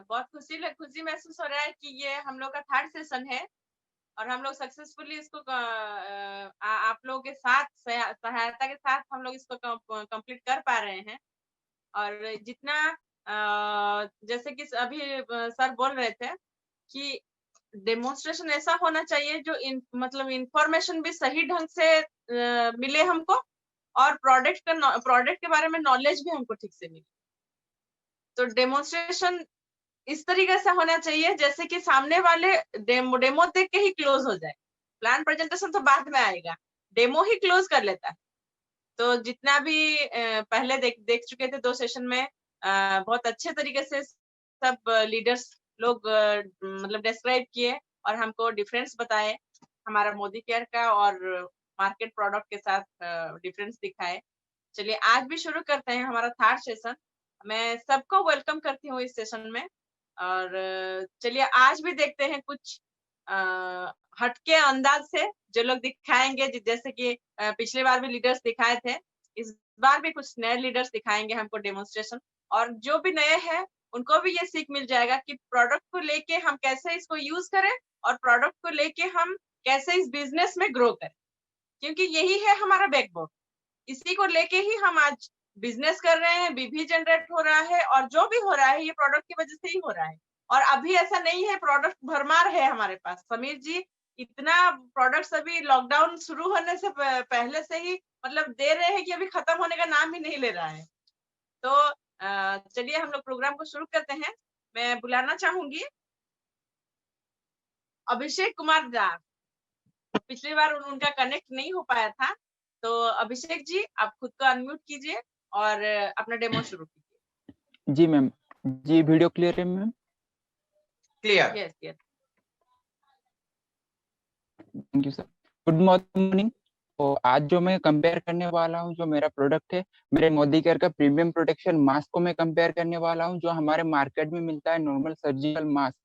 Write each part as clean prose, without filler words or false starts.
बहुत खुशी महसूस हो रहा है कि ये हम लोग का थर्ड सेशन है और हम लोग सक्सेसफुली इसको आप लोगों के साथ सहायता के साथ हम लोग इसको कंप्लीट कर पा रहे हैं। और जितना जैसे कि अभी सर बोल रहे थे कि डेमोन्स्ट्रेशन ऐसा होना चाहिए जो मतलब इंफॉर्मेशन भी सही ढंग से मिले हमको, और प्रोडक्ट के बारे में नॉलेज भी हमको ठीक से मिले। तो डेमोन्स्ट्रेशन इस तरीके से होना चाहिए जैसे कि सामने वाले डेमो देख के ही क्लोज हो जाए। प्लान प्रेजेंटेशन तो बाद में आएगा, डेमो ही क्लोज कर लेता है। तो जितना भी पहले देख चुके थे 2 सेशन में, बहुत अच्छे तरीके से सब लीडर्स लोग मतलब डिस्क्राइब किए और हमको डिफरेंस बताए हमारा मोदी केयर का और मार्केट प्रोडक्ट के साथ डिफरेंस दिखाए। चलिए आज भी शुरू करते हैं हमारा थर्ड सेशन। मैं सबको वेलकम करती हूँ इस सेशन में। और चलिए आज भी देखते हैं कुछ हटके अंदाज से जो लोग दिखाएंगे, जैसे कि पिछले बार भी लीडर्स दिखाए थे, इस बार भी कुछ नए लीडर्स दिखाएंगे हमको डेमोन्स्ट्रेशन। और जो भी नए हैं उनको भी ये सीख मिल जाएगा कि प्रोडक्ट को लेके हम कैसे इसको यूज करें और प्रोडक्ट को लेके हम कैसे इस बिजनेस में ग्रो करें, क्योंकि यही है हमारा बैकबोन। इसी को लेके ही हम आज बिजनेस कर रहे हैं, बीबी जनरेट हो रहा है और जो भी हो रहा है ये प्रोडक्ट की वजह से ही हो रहा है। और अभी ऐसा नहीं है, प्रोडक्ट भरमार है हमारे पास। समीर जी इतना प्रोडक्ट्स अभी लॉकडाउन शुरू होने से पहले से ही मतलब दे रहे हैं कि अभी खत्म होने का नाम ही नहीं ले रहा है। तो चलिए हम लोग प्रोग्राम को शुरू करते हैं। मैं बुलाना चाहूंगी अभिषेक कुमार दा। पिछली बार उनका कनेक्ट नहीं हो पाया था, तो अभिषेक जी आप खुद को अनम्यूट कीजिए और अपना डेमो शुरू कीजिए। जी मैम। जी वीडियो क्लियर है ma'am? Clear. Yes yes. Thank you sir. Good morning. तो आज जो मैं कंपेयर करने वाला हूँ, जो मेरा प्रोडक्ट है, मेरे मोदी केयर का प्रीमियम प्रोटेक्शन मास्क को मैं कंपेयर करने वाला हूँ, जो हमारे मार्केट में मिलता है नॉर्मल सर्जिकल मास्क,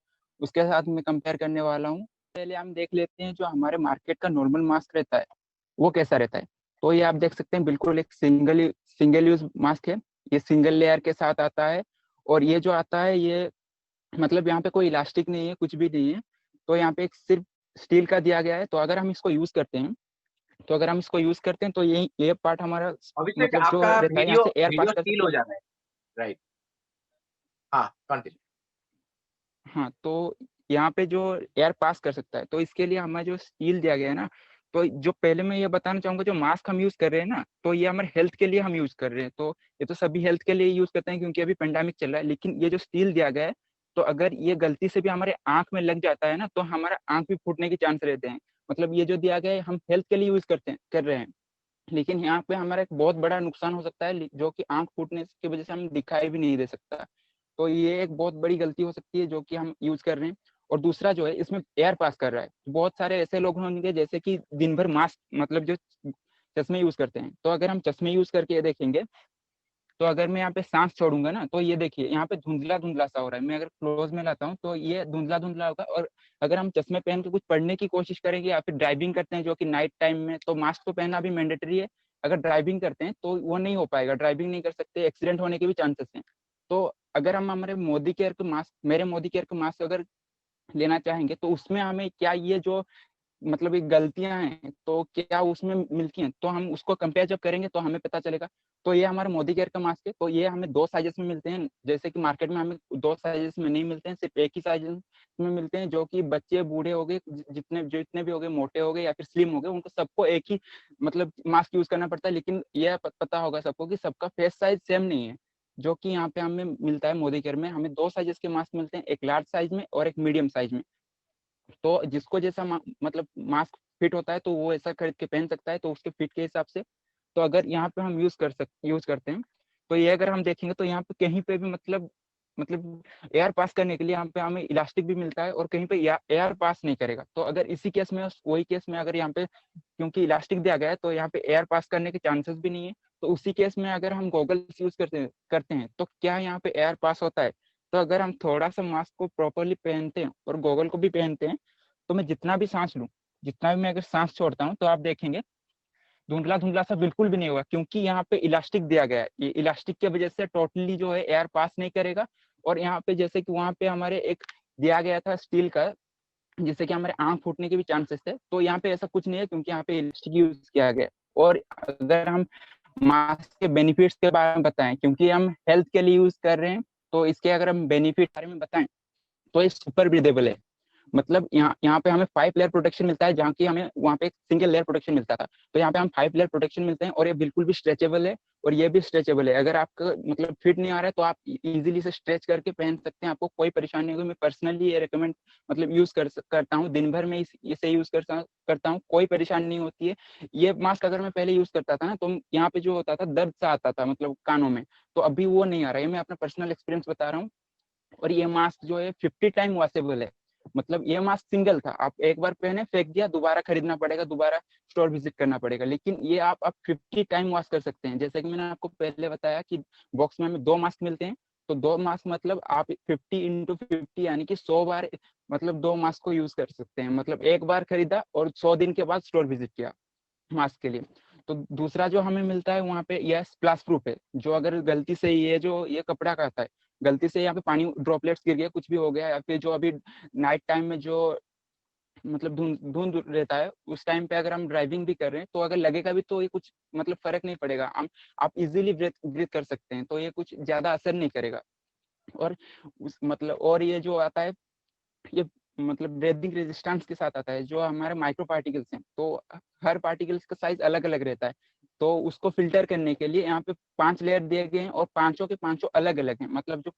उसके साथ मैं कंपेयर करने वाला हूँ। पहले हम देख लेते हैं जो हमारे मार्केट का नॉर्मल मास्क रहता है वो कैसा रहता है। तो ये आप देख सकते हैं बिल्कुल एक सिंगल यूज मास्क है। ये सिंगल लेयर के साथ आता है और ये जो आता है ये मतलब यहाँ पे कोई इलास्टिक नहीं है, कुछ भी नहीं है। तो यहाँ पे एक सिर्फ स्टील का दिया गया है। तो अगर हम इसको यूज करते हैं तो ये पार्ट हमारा अभिषेक मतलब जो आपका रहता है यहाँ से एयर पास वीडियो कर स्टील सकता हो है। जा रहा है, राइट? हाँ, कंटिन्यू। हाँ, तो यहाँ पे जो एयर पास कर सकता है, तो इसके लिए हमें जो स्टील दिया गया है ना, तो जो पहले मैं ये बताना चाहूंगा, जो मास्क हम यूज कर रहे हैं ना, तो ये हमारे हेल्थ के लिए हम यूज कर रहे हैं। तो ये तो सभी हेल्थ के लिए यूज करते हैं क्योंकि अभी पेंडेमिक चल रहा है। लेकिन ये जो स्टील दिया गया है, तो अगर ये गलती से भी हमारे आंख में लग जाता है ना, तो हमारा आंख भी फूटने के चांस रहते हैं। मतलब ये जो दिया गया है हम हेल्थ के लिए यूज कर रहे हैं, लेकिन यहाँ पे हमारा एक बहुत बड़ा नुकसान हो सकता है, जो कि आंख फूटने की वजह से हम दिखाई भी नहीं दे सकता। तो ये एक बहुत बड़ी गलती हो सकती है जो कि हम यूज कर रहे हैं। और दूसरा जो है, इसमें एयर पास कर रहा है। बहुत सारे ऐसे लोग होंगे जैसे कि दिन भर मास्क मतलब जो चश्मे यूज करते हैं। तो अगर हम चश्मे यूज करके ये देखेंगे, तो अगर मैं यहाँ पे सांस छोड़ूंगा ना, तो ये देखिए यहाँ पे धुंधला धुंधला सा हो रहा है। मैं अगर क्लोज में लाता हूँ तो ये धुंधला धुंधला होगा। और अगर हम चश्मे पहन के कुछ पढ़ने की कोशिश करेंगे या फिर ड्राइविंग करते हैं जो कि नाइट टाइम में, तो मास्क तो पहनना भी मैंडेटरी है। अगर ड्राइविंग करते हैं तो वो नहीं हो पाएगा, ड्राइविंग नहीं कर सकते, एक्सीडेंट होने के भी चांसेस हैं। तो अगर हम हमारे मोदी केयर के मास्क मेरे मोदी केयर के मास्क अगर लेना चाहेंगे, तो उसमें हमें क्या ये जो मतलब ये गलतियां हैं तो क्या उसमें मिलती हैं, तो हम उसको कंपेयर जब करेंगे तो हमें पता चलेगा। तो ये हमारा मोदी केयर का मास्क है। तो ये हमें 2 साइजेस में मिलते हैं, जैसे कि मार्केट में हमें 2 साइजेस में नहीं मिलते हैं, सिर्फ एक ही साइज में मिलते हैं, जो कि बच्चे बूढ़े हो गए, जितने भी हो गए, मोटे हो गए या फिर स्लिम हो गए, उनको सबको एक ही मतलब मास्क यूज करना पड़ता है। लेकिन यह पता होगा सबको कि सबका फेस साइज सेम नहीं है, जो कि यहाँ पे हमें मिलता है मोदी केयर में। हमें 2 साइजेस के मास्क मिलते हैं, एक लार्ज साइज में और एक मीडियम साइज में। तो जिसको जैसा मतलब मास्क फिट होता है तो वो ऐसा खरीद के पहन सकता है, तो उसके फिट के हिसाब से। तो अगर यहाँ पे हम यूज करते हैं, तो ये अगर हम देखेंगे तो यहाँ पे कहीं पे भी मतलब एयर पास करने के लिए यहाँ पे हमें इलास्टिक भी मिलता है और कहीं पे एयर पास नहीं करेगा। तो अगर इसी केस में वही केस में अगर यहाँ पे क्योंकि इलास्टिक दिया गया है तो यहाँ पे एयर पास करने के चांसेस भी नहीं है। तो उसी केस में अगर हम गॉगल्स यूज करते हैं तो क्या यहाँ पे एयर पास होता है? तो अगर हम थोड़ा सा मास्क को प्रॉपरली पहनते हैं और गॉगल को भी पहनते हैं, तो मैं जितना भी सांस लूं, जितना भी मैं अगर सांस छोड़ता हूँ, तो आप देखेंगे धुंधला धुंधला सा बिल्कुल भी नहीं होगा, क्योंकि यहाँ पे इलास्टिक दिया गया है। ये इलास्टिक की वजह से टोटली जो है एयर पास नहीं करेगा और यहाँ पे जैसे कि वहाँ पे हमारे एक दिया गया था स्टील का, जिससे कि हमारे आंख फूटने के भी चांसेस थे, तो यहाँ पे ऐसा कुछ नहीं है क्योंकि यहाँ पे इलास्टिक यूज किया गया। और अगर हम मास्क के बेनिफिट्स के बारे में बताएं, क्योंकि हम हेल्थ के लिए यूज कर रहे हैं, तो इसके अगर हम बेनिफिट बारे में बताएं तो ये सुपर ब्रीदेबल है। मतलब यहाँ पे हमें 5 लेयर प्रोटेक्शन मिलता है, जहाँ की हमें वहाँ पे एक सिंगल लेयर प्रोटेक्शन मिलता था, तो यहाँ पे हम 5 लेयर प्रोटेक्शन मिलते हैं। और ये बिल्कुल भी स्ट्रेचेबल है, और ये भी स्ट्रेचेबल है। अगर आपका मतलब फिट नहीं आ रहा है तो आप इजीली इसे स्ट्रेच करके पहन सकते हैं, आपको कोई परेशानी नहीं होगी। मैं पर्सनली ये रिकमेंड मतलब यूज करता हूँ, दिन भर में इसे यूज करता हूँ, कोई परेशानी नहीं होती है। ये मास्क अगर मैं पहले यूज करता था ना, तो यहाँ पे जो होता था दर्द सा आता था मतलब कानों में, तो अभी वो नहीं आ रहा है। मैं अपना पर्सनल एक्सपीरियंस बता रहा हूँ। और ये मास्क जो है 50 टाइम वॉशेबल है। मतलब ये मास्क सिंगल था, आप एक बार पहने फेंक दिया, दोबारा खरीदना पड़ेगा, दोबारा स्टोर विजिट करना पड़ेगा। लेकिन ये आप 50 टाइम वॉश कर सकते हैं। जैसे कि मैंने आपको पहले बताया कि बॉक्स में हमें 2 मास्क मिलते हैं, तो 2 मास्क मतलब आप 50 इंटू 50 यानी कि 100 बार मतलब 2 मास्क को यूज कर सकते हैं। मतलब एक बार खरीदा और 100 दिन के बाद स्टोर विजिट किया मास्क के लिए। तो दूसरा जो हमें मिलता है वहाँ पे यह स्प्लैश प्रूफ है, जो अगर गलती से ये कपड़ा का आता है, गलती से यहाँ पे पानी ड्रॉपलेट्स गिर गया, कुछ भी हो गया, या फिर जो अभी नाइट टाइम में जो मतलब धुंध धुंध रहता है, उस टाइम पे अगर हम ड्राइविंग भी कर रहे हैं, तो अगर लगेगा भी तो ये कुछ मतलब फर्क नहीं पड़ेगा, हम आप इजीली ब्रीथ कर सकते हैं, तो ये कुछ ज्यादा असर नहीं करेगा। और मतलब और ये जो आता है, ये मतलब ब्रीथिंग रेजिस्टेंस के साथ आता है। जो हमारे माइक्रो पार्टिकल्स हैं, तो हर पार्टिकल्स का साइज अलग अलग रहता है, तो उसको फिल्टर करने के लिए यहाँ पे 5 लेयर दिए गए हैं, और पांचों के पांचों अलग अलग हैं। मतलब जो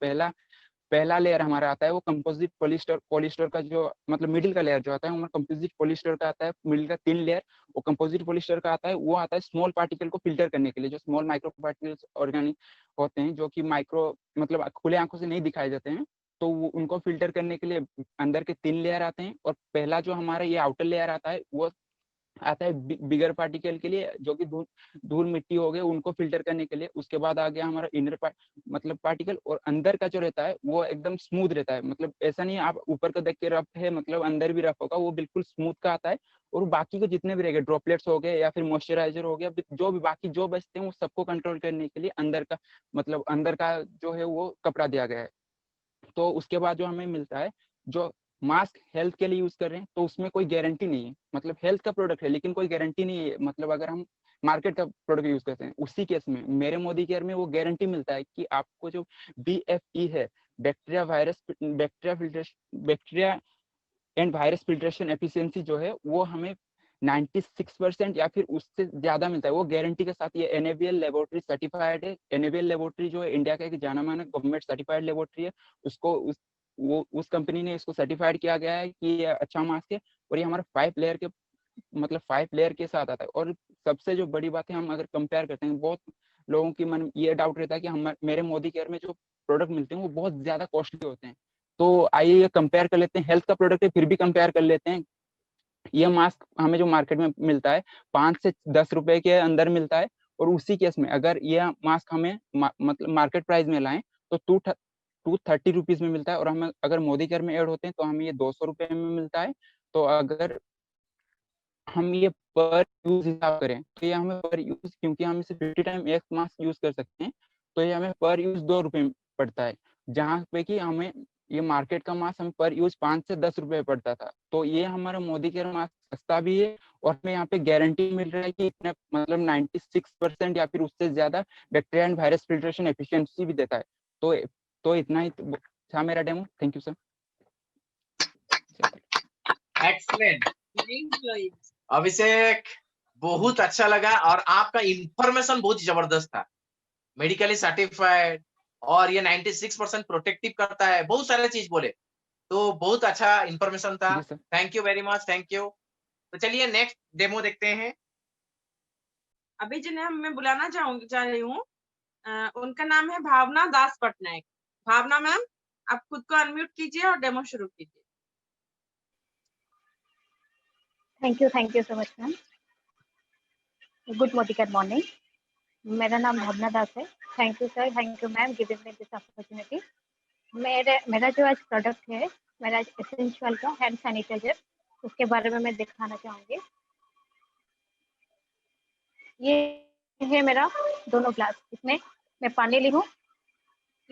पहला लेयर हमारा आता है वो कंपोजिट पॉलिस्टर का, जो मतलब मिडिल का लेयर जो आता है वो कंपोजिट पॉलिस्टर का आता है, मिडिल का 3 लेयर। वो कंपोजिट पॉलिस्टर का आता है, वो आता है स्मॉल पार्टिकल को फिल्टर करने के लिए, जो स्मॉल माइक्रो पार्टिकल्स ऑर्गेनिक होते हैं, जो कि माइक्रो मतलब खुले आंखों से नहीं दिखाई देते हैं, तो वो उनको फिल्टर करने के लिए अंदर के 3 लेयर आते हैं। और पहला जो हमारा ये आउटर लेयर आता है, वो आता है बिगर पार्टिकल के लिए, जो कि धूल मिट्टी हो गए उनको फिल्टर करने के लिए। उसके बाद आ गया हमारा इनर मतलब पार्टिकल, और अंदर का जो रहता है वो एकदम स्मूथ रहता है। मतलब ऐसा नहीं है आप ऊपर को देख के रफ है मतलब अंदर भी रफ होगा, वो बिल्कुल स्मूथ का आता है। और बाकी के जितने भी रहेंगे ड्रॉपलेट्स हो गए या फिर मॉइस्चराइजर हो गया, जो भी बाकी जो बचते हैं, वो सबको कंट्रोल करने के लिए अंदर का मतलब अंदर का जो है वो कपड़ा दिया गया है। तो उसके बाद जो हमें मिलता है, जो मास्क हेल्थ के लिए यूज कर रहे हैं, तो उसमें कोई गारंटी नहीं है। मतलब हेल्थ का प्रोडक्ट है लेकिन कोई गारंटी नहीं है। मतलब अगर हम मार्केट का प्रोडक्ट यूज करते हैं, उसी केस में मेरे मोदी केयर में वो गारंटी मिलता है कि आपको जो BFE है, bacteria and virus filtration efficiency जो है, वो हमें 96% या फिर उससे ज्यादा मिलता है, वो गारंटी के साथ। ये NABL लेबोरेटरी सर्टिफाइड है। NABL लेबोरेटरी जो है इंडिया का एक जाना माना गवर्नमेंट सर्टिफाइड लेबोरेटरी है। उसको उस कंपनी ने इसको सर्टिफाइड किया गया है कि ये अच्छा मास्क है। और ये हमारा 5 लेयर के मतलब 5 लेयर के साथ आता है। और सबसे जो बड़ी बात है, हम अगर कंपेयर करते हैं, बहुत लोगों की मन ये डाउट रहता है कि हम मेरे मोदी केयर में जो प्रोडक्ट मिलते हैं वो बहुत ज्यादा कॉस्टली होते हैं। तो आइए ये कंपेयर कर लेते हैं, हेल्थ का प्रोडक्ट है फिर भी कंपेयर कर लेते हैं। ये मास्क हमें जो मार्केट में मिलता है 5 से 10 रुपए के अंदर मिलता है। और उसी केस में अगर ये मास्क हमें मतलब मार्केट प्राइस में लाएं, तो 230 रुपीज में मिलता है। और हमें अगर मोदी केयर में ऐड होते हैं तो हमें ये 200 रुपए में मिलता है। तो अगर हम ये पर यूज हिसाब करें, तो ये हमें पर यूज, क्योंकि हम इसे 50 टाइम एक मास्क यूज कर सकते हैं, तो ये हमें पर यूज 2 रुपए पड़ता है। जहाँ पे कि हमें ये मार्केट का मास्क हमें पर यूज 5 से 10 रुपए पड़ता था। तो ये हमारा मोदी केयर मास्क सस्ता भी है, और हमें यहाँ पे गारंटी मिल रहा है कि इतने मतलब 96% या फिर उससे ज्यादा bacteria and virus filtration efficiency भी देता है। तो इतना ही था मेरा demo. Thank you sir. Excellent Abhishek, बहुत अच्छा लगा, और आपका इंफॉर्मेशन बहुत जबरदस्त था। मेडिकली सर्टिफाइड, और ये 96% प्रोटेक्टिव करता है, बहुत सारे चीज बोले, तो बहुत अच्छा इंफॉर्मेशन था। जी sir. Thank you very much, thank you. तो चलिए नेक्स्ट डेमो देखते हैं। अभी जिन्हें मैं बुलाना चाह रही हूँ, उनका नाम है भावना दास पटनायक। भावना मैम, आप खुद को अनम्यूट कीजिए और डेमो शुरू कीजिए। Thank you so much ma'am. Good morning. मेरा नाम भावना दास है। Thank you sir, thank you ma'am giving me this opportunity. मेरा जो आज प्रोडक्ट है, मेरा एसेंशियल का हैंड सैनिटाइजर, उसके बारे में मैं दिखाना चाहूँगी। ये है मेरा दोनों ग्लास, इसमें मैं पानी ली हूँ,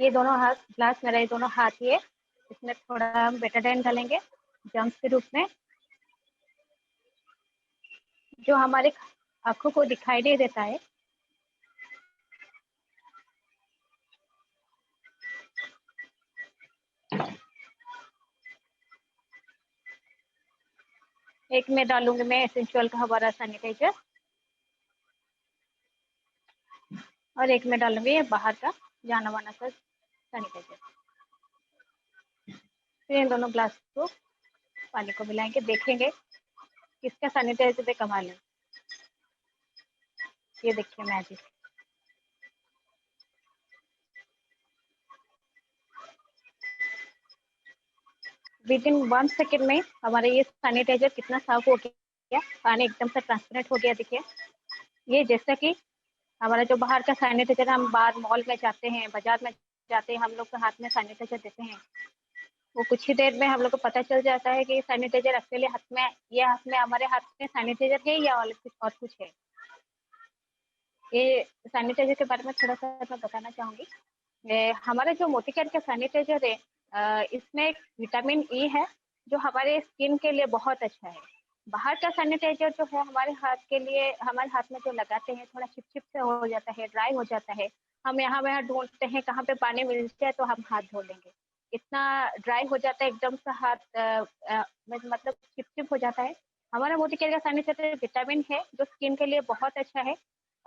ये दोनों हाथ ग्लास मेरा, ये दोनों हाथ ये इसमें थोड़ा हम बेटाडाइन डालेंगे जम्स के रूप में, जो हमारे आंखों को दिखाई नहीं देता है। एक में डालूंगी मैं एसेंशियल का हमारा सैनिटाइजर, और एक में डालूंगी ये बाहर का जाना माना का सैनिटाइजर। फिर इन दोनों ग्लास को पानी को मिलाएंगे, देखेंगे किसका सैनिटाइजर पे कमाल है। ये देखिए मैजिक। विद इन 1 सेकेंड में हमारा ये सैनिटाइजर कितना साफ हो गया, पानी एकदम से ट्रांसपेरेंट हो गया। देखिए ये जैसा कि हमारा जो बाहर का सैनिटाइजर, हम बाहर मॉल में जाते हैं, बाजार में जाते हैं, हम लोग के हाथ में सैनिटाइजर देते हैं, वो कुछ ही देर में हम लोग को पता चल जाता है कि सैनिटाइजर एक्चुअली हाथ में, ये हाथ में हमारे हाथ में सैनिटाइजर है या और कुछ है। ये सैनिटाइजर के बारे में थोड़ा सा मैं बताना चाहूँगी। हमारा जो मोतीकेयर का सैनिटाइजर है, इसमें विटामिन ई है जो हमारे स्किन के लिए बहुत अच्छा है। बाहर का सैनिटाइजर जो है हमारे हाथ के लिए, हमारे हाथ में जो लगाते हैं थोड़ा चिपचिप से हो जाता है, ड्राई हो जाता है। हम यहाँ वहाँ ढूंढते हैं कहाँ पे पानी मिल जाए तो हम हाथ धो लेंगे, इतना ड्राई हो जाता है एकदम से हाथ, मतलब चिपचिप हो जाता है। हमारा मोतीकेयर का सैनिटाइजर विटामिन है जो स्किन के लिए बहुत अच्छा है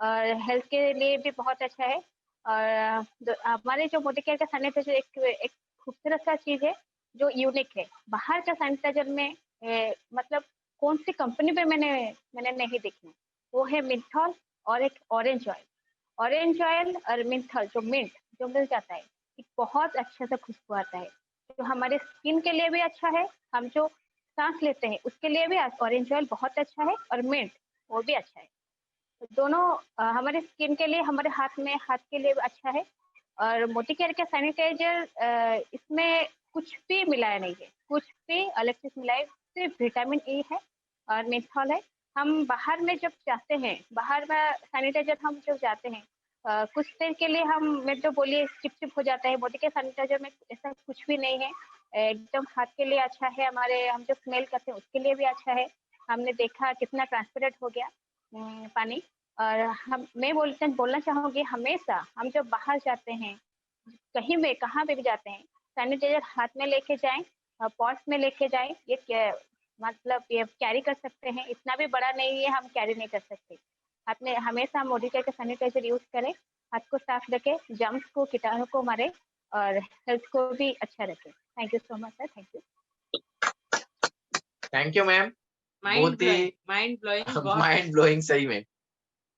और हेल्थ के लिए भी बहुत अच्छा है। और हमारे जो मोतीकेयर का सैनिटाइजर एक खूबसूरत सा चीज है जो यूनिक है। बाहर का सैनिटाइजर में मतलब कौन सी कंपनी पे मैंने नहीं देखी, वो है मिंथॉल और एक ऑरेंज ऑयल। ऑरेंज ऑयल और मिंथॉल जो मिंट जो मिल जाता है, एक बहुत अच्छा सा खुशबू आता है जो हमारे स्किन के लिए भी अच्छा है। हम जो सांस लेते हैं उसके लिए भी ऑरेंज ऑयल बहुत अच्छा है, और मिंट वो भी अच्छा है। तो दोनों हमारे स्किन के लिए, हमारे हाथ के लिए अच्छा है। और मोतीकेयर का सैनिटाइजर इसमें कुछ भी मिलाया नहीं है, कुछ भी अलग चीज मिलाए, सिर्फ विटामिन ई है और मेंथॉल है। हम बाहर में जब जाते हैं, बाहर में सैनिटाइजर हम जब जाते हैं, कुछ देर के लिए हम, मैं जो बोलिए चिपचिप हो जाता है, मोतीकेयर सैनिटाइजर में ऐसा कुछ भी नहीं है। एकदम हाथ के लिए अच्छा है, हमारे हम जो स्मेल करते हैं उसके लिए भी अच्छा है। हमने देखा कितना ट्रांसपेरेंट हो गया पानी। और मैं बोलना चाहूँगी, हमेशा हम जब बाहर जाते हैं, कहीं भी कहाँ पे भी जाते हैं, सैनिटाइजर हाथ में लेके जाएं, पर्स में लेके जाएं। मतलब ये कैरी कर सकते हैं, इतना भी बड़ा नहीं है, हम कैरी नहीं कर सकते। हाथ में हमेशा हम मोदी का सैनिटाइजर यूज करें, हाथ को साफ रखें, जर्म्स को, कीटाणु को मारे और हेल्थ को भी अच्छा रखें। Thank you so much sir, thank you. Thank you ma'am, बहुत ही माइंड ब्लोइंग, माइंड ब्लोइंग सही में।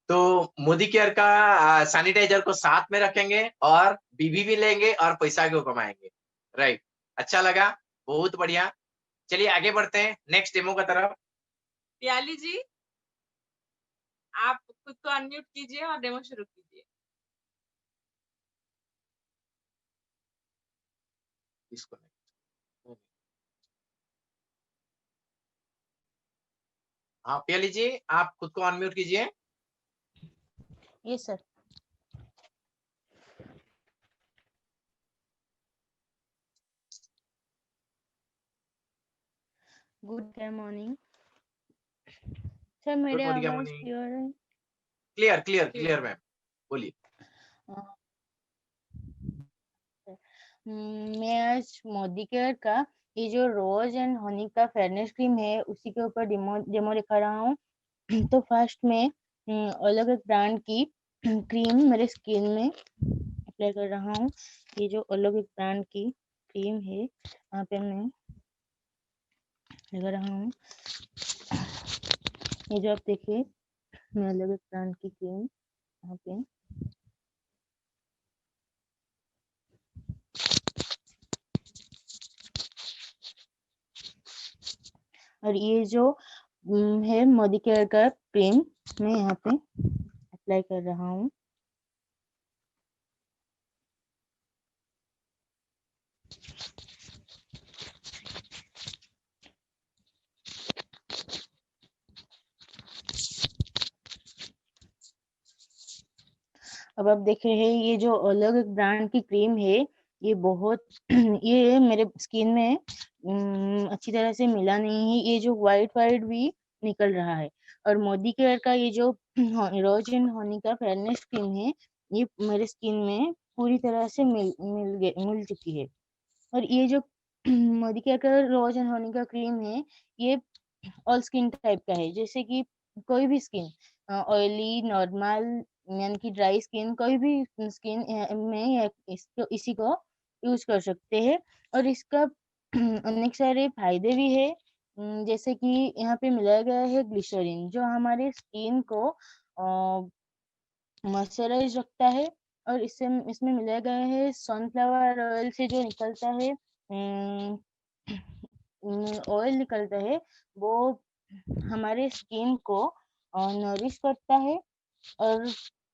तो मोदी केयर का सैनिटाइजर को साथ में रखेंगे और बीबी भी लेंगे और पैसा क्यों कमाएंगे, राइट। अच्छा लगा, बहुत बढ़िया। चलिए आगे बढ़ते हैं नेक्स्ट डेमो का तरफ। प्याली जी, आप खुद को अनम्यूट कीजिए और डेमो शुरू कीजिए। इसको हाँ प्याली जी, आप खुद को अनम्यूट कीजिए। Yes sir. Good morning sir, मेरे आवाज क्लियर है? क्लियर क्लियर क्लियर मैम, बोलिए। मैं आज मोदी केयर का ये जो रोज एंड हनी का फेयरनेस क्रीम है उसी के ऊपर डेमो दिखा रहा हूँ। तो फर्स्ट में अलग अलग ब्रांड की क्रीम मेरे स्किन में अप्लाई कर रहा हूँ। ये जो अलग अलग ब्रांड की क्रीम है यहाँ पे मैं लगा रहा हूँ। ये जो आप देखिए, मैं अलग अलग ब्रांड की क्रीम यहाँ पे और ये जो है मोदी केयर का क्रीम मैं यहाँ पे अप्लाई कर रहा हूँ। अब आप देख रहे हैं ये जो अलग एक ब्रांड की क्रीम है, ये बहुत ये मेरे स्किन में अच्छी तरह से मिला नहीं है, ये जो वाइट भी निकल रहा है। और मोदी केयर का ये जो रोज एंड हनी का फेयरनेस क्रीम है, ये मेरे स्किन में पूरी तरह से मिल चुकी है। और ये जो मोदी केयर का रोज एंड हनी का क्रीम है, ये ऑल स्किन टाइप का है, जैसे कि कोई भी स्किन, ऑयली, नॉर्मल, यानी कि ड्राई स्किन, कोई भी स्किन में इसी को यूज कर सकते हैं। और इसका अनेक सारे फायदे भी है, जैसे कि यहाँ पे मिलाया गया है ग्लिसरीन, जो हमारे स्किन को मॉइस्चराइज रखता है। और इसमें मिलाया गया है सनफ्लावर ऑयल से जो निकलता है ऑयल निकलता है, वो हमारे स्किन को नरिश करता है। और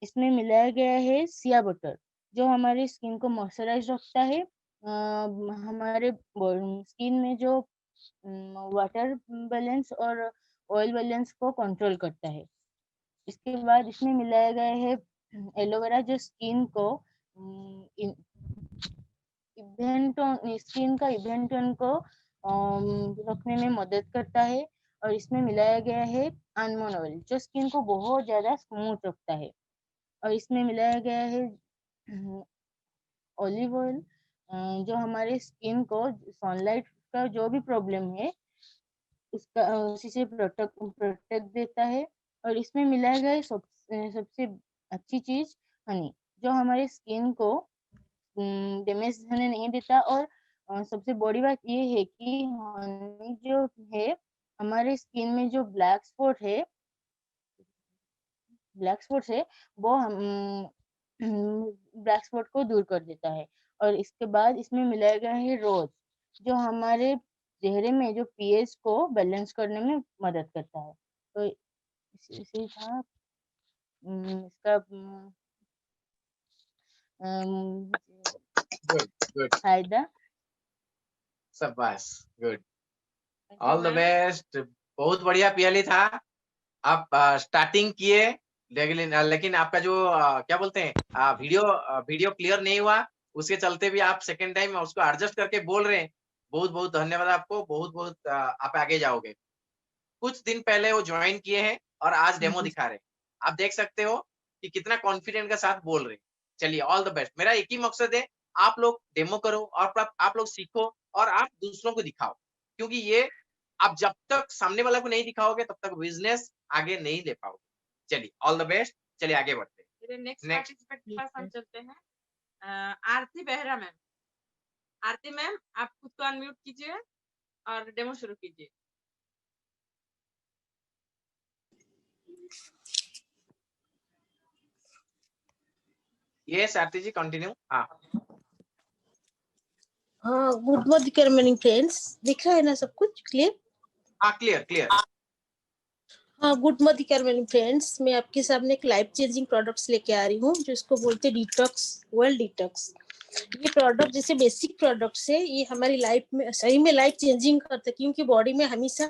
इसमें मिलाया गया है सिया बटर, जो हमारे स्किन को मॉइस्चराइज रखता है, हमारे स्किन में जो वाटर बैलेंस और ऑयल बैलेंस को कंट्रोल करता है। इसके बाद इसमें मिलाया गया है एलोवेरा, जो स्किन को स्किन का इवेंटोन को रखने में मदद करता है। और इसमें मिलाया गया है आलमंड ऑयल, जो स्किन को बहुत ज्यादा स्मूथ रखता है। और इसमें मिलाया गया है ऑलिव ऑयल, जो हमारे स्किन को सनलाइट का जो भी प्रॉब्लम है उसका उसी से प्रोटेक्ट देता है। और इसमें मिलाया गया है सबसे अच्छी चीज हनी, जो हमारे स्किन को डैमेज होने नहीं देता। और सबसे बड़ी बात ये है कि हनी जो है, हमारे स्किन में जो ब्लैक स्पॉट है वो ब्लैक स्पॉट को दूर कर देता है। और इसके बाद इसमें मिलाया गया है रोज, जो हमारे चेहरे में जो पीएच को बैलेंस करने में मदद करता है। तो इसी था इसका गुड फायदा। शाबाश, गुड, ऑल द बेस्ट। बहुत बढ़िया पियाली था। आप स्टार्टिंग किए, लेकिन आपका जो क्या बोलते हैं वीडियो क्लियर नहीं हुआ, उसके चलते भी आप सेकंड टाइम उसको एडजस्ट करके बोल रहे हैं। बहुत बहुत धन्यवाद आपको, बहुत बहुत आप आगे जाओगे। कुछ दिन पहले वो ज्वाइन किए हैं और आज डेमो दिखा रहे हैं। आप देख सकते हो कि कितना कॉन्फिडेंट के साथ बोल रहे हैं। चलिए, ऑल द बेस्ट। मेरा एक ही मकसद है, आप लोग डेमो करो और आप लोग सीखो और आप दूसरों को दिखाओ, क्योंकि ये आप जब तक सामने वाला को नहीं दिखाओगे तब तक बिजनेस आगे नहीं ले पाओगे। चलिए, ऑल द बेस्ट। चलिए आगे बढ़ते हैं। Next Next. पार्टिसिपेंट के पास हम चलते हैं। आरती बेहरा मैम। आरती मैम, आप खुद को अनम्यूट कीजिए और डेमो शुरू कीजिए। यस आरती जी, कंटिन्यू। हाँ हाँ, गुड मॉर्निंग फ्रेंड्स। दिख रहा है ना सब कुछ क्लियर? हाँ, क्लियर। हाँ, गुड मॉर्निंग फ्रेंड्स। मैं आपके सामने एक लाइफ चेंजिंग प्रोडक्ट्स लेके आ रही हूँ, जिसको बोलते हैं डिटॉक्स, वर्ल्ड डिटॉक्स। ये प्रोडक्ट जैसे बेसिक प्रोडक्ट्स है, ये हमारी लाइफ में सही में लाइफ चेंजिंग करते हैं, क्योंकि बॉडी में हमेशा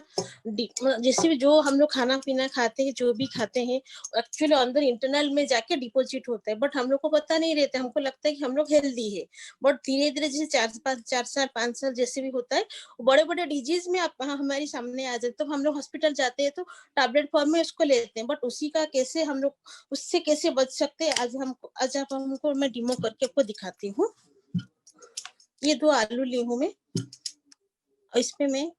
जैसे भी जो हम लोग खाना पीना खाते हैं, जो भी खाते हैं, एक्चुअली अंदर इंटरनल में जाके डिपॉजिट होता है, बट हम लोग को पता नहीं रहता। हमको लगता है कि हम लोग हेल्दी है, बट धीरे धीरे जैसे 4 साल 5 साल जैसे भी होता है, बड़े बड़े डिजीज में हमारे सामने आ जाते, तो हम लोग हॉस्पिटल जाते हैं तो टैबलेट फॉर्म में उसको लेते हैं, बट उसी का कैसे हम लोग उससे कैसे बच सकते हैं, आज आप हमको मैं डिमो करके आपको दिखाती हूँ। ये 2 आलू ली हूँ मैं, और इसमें मैं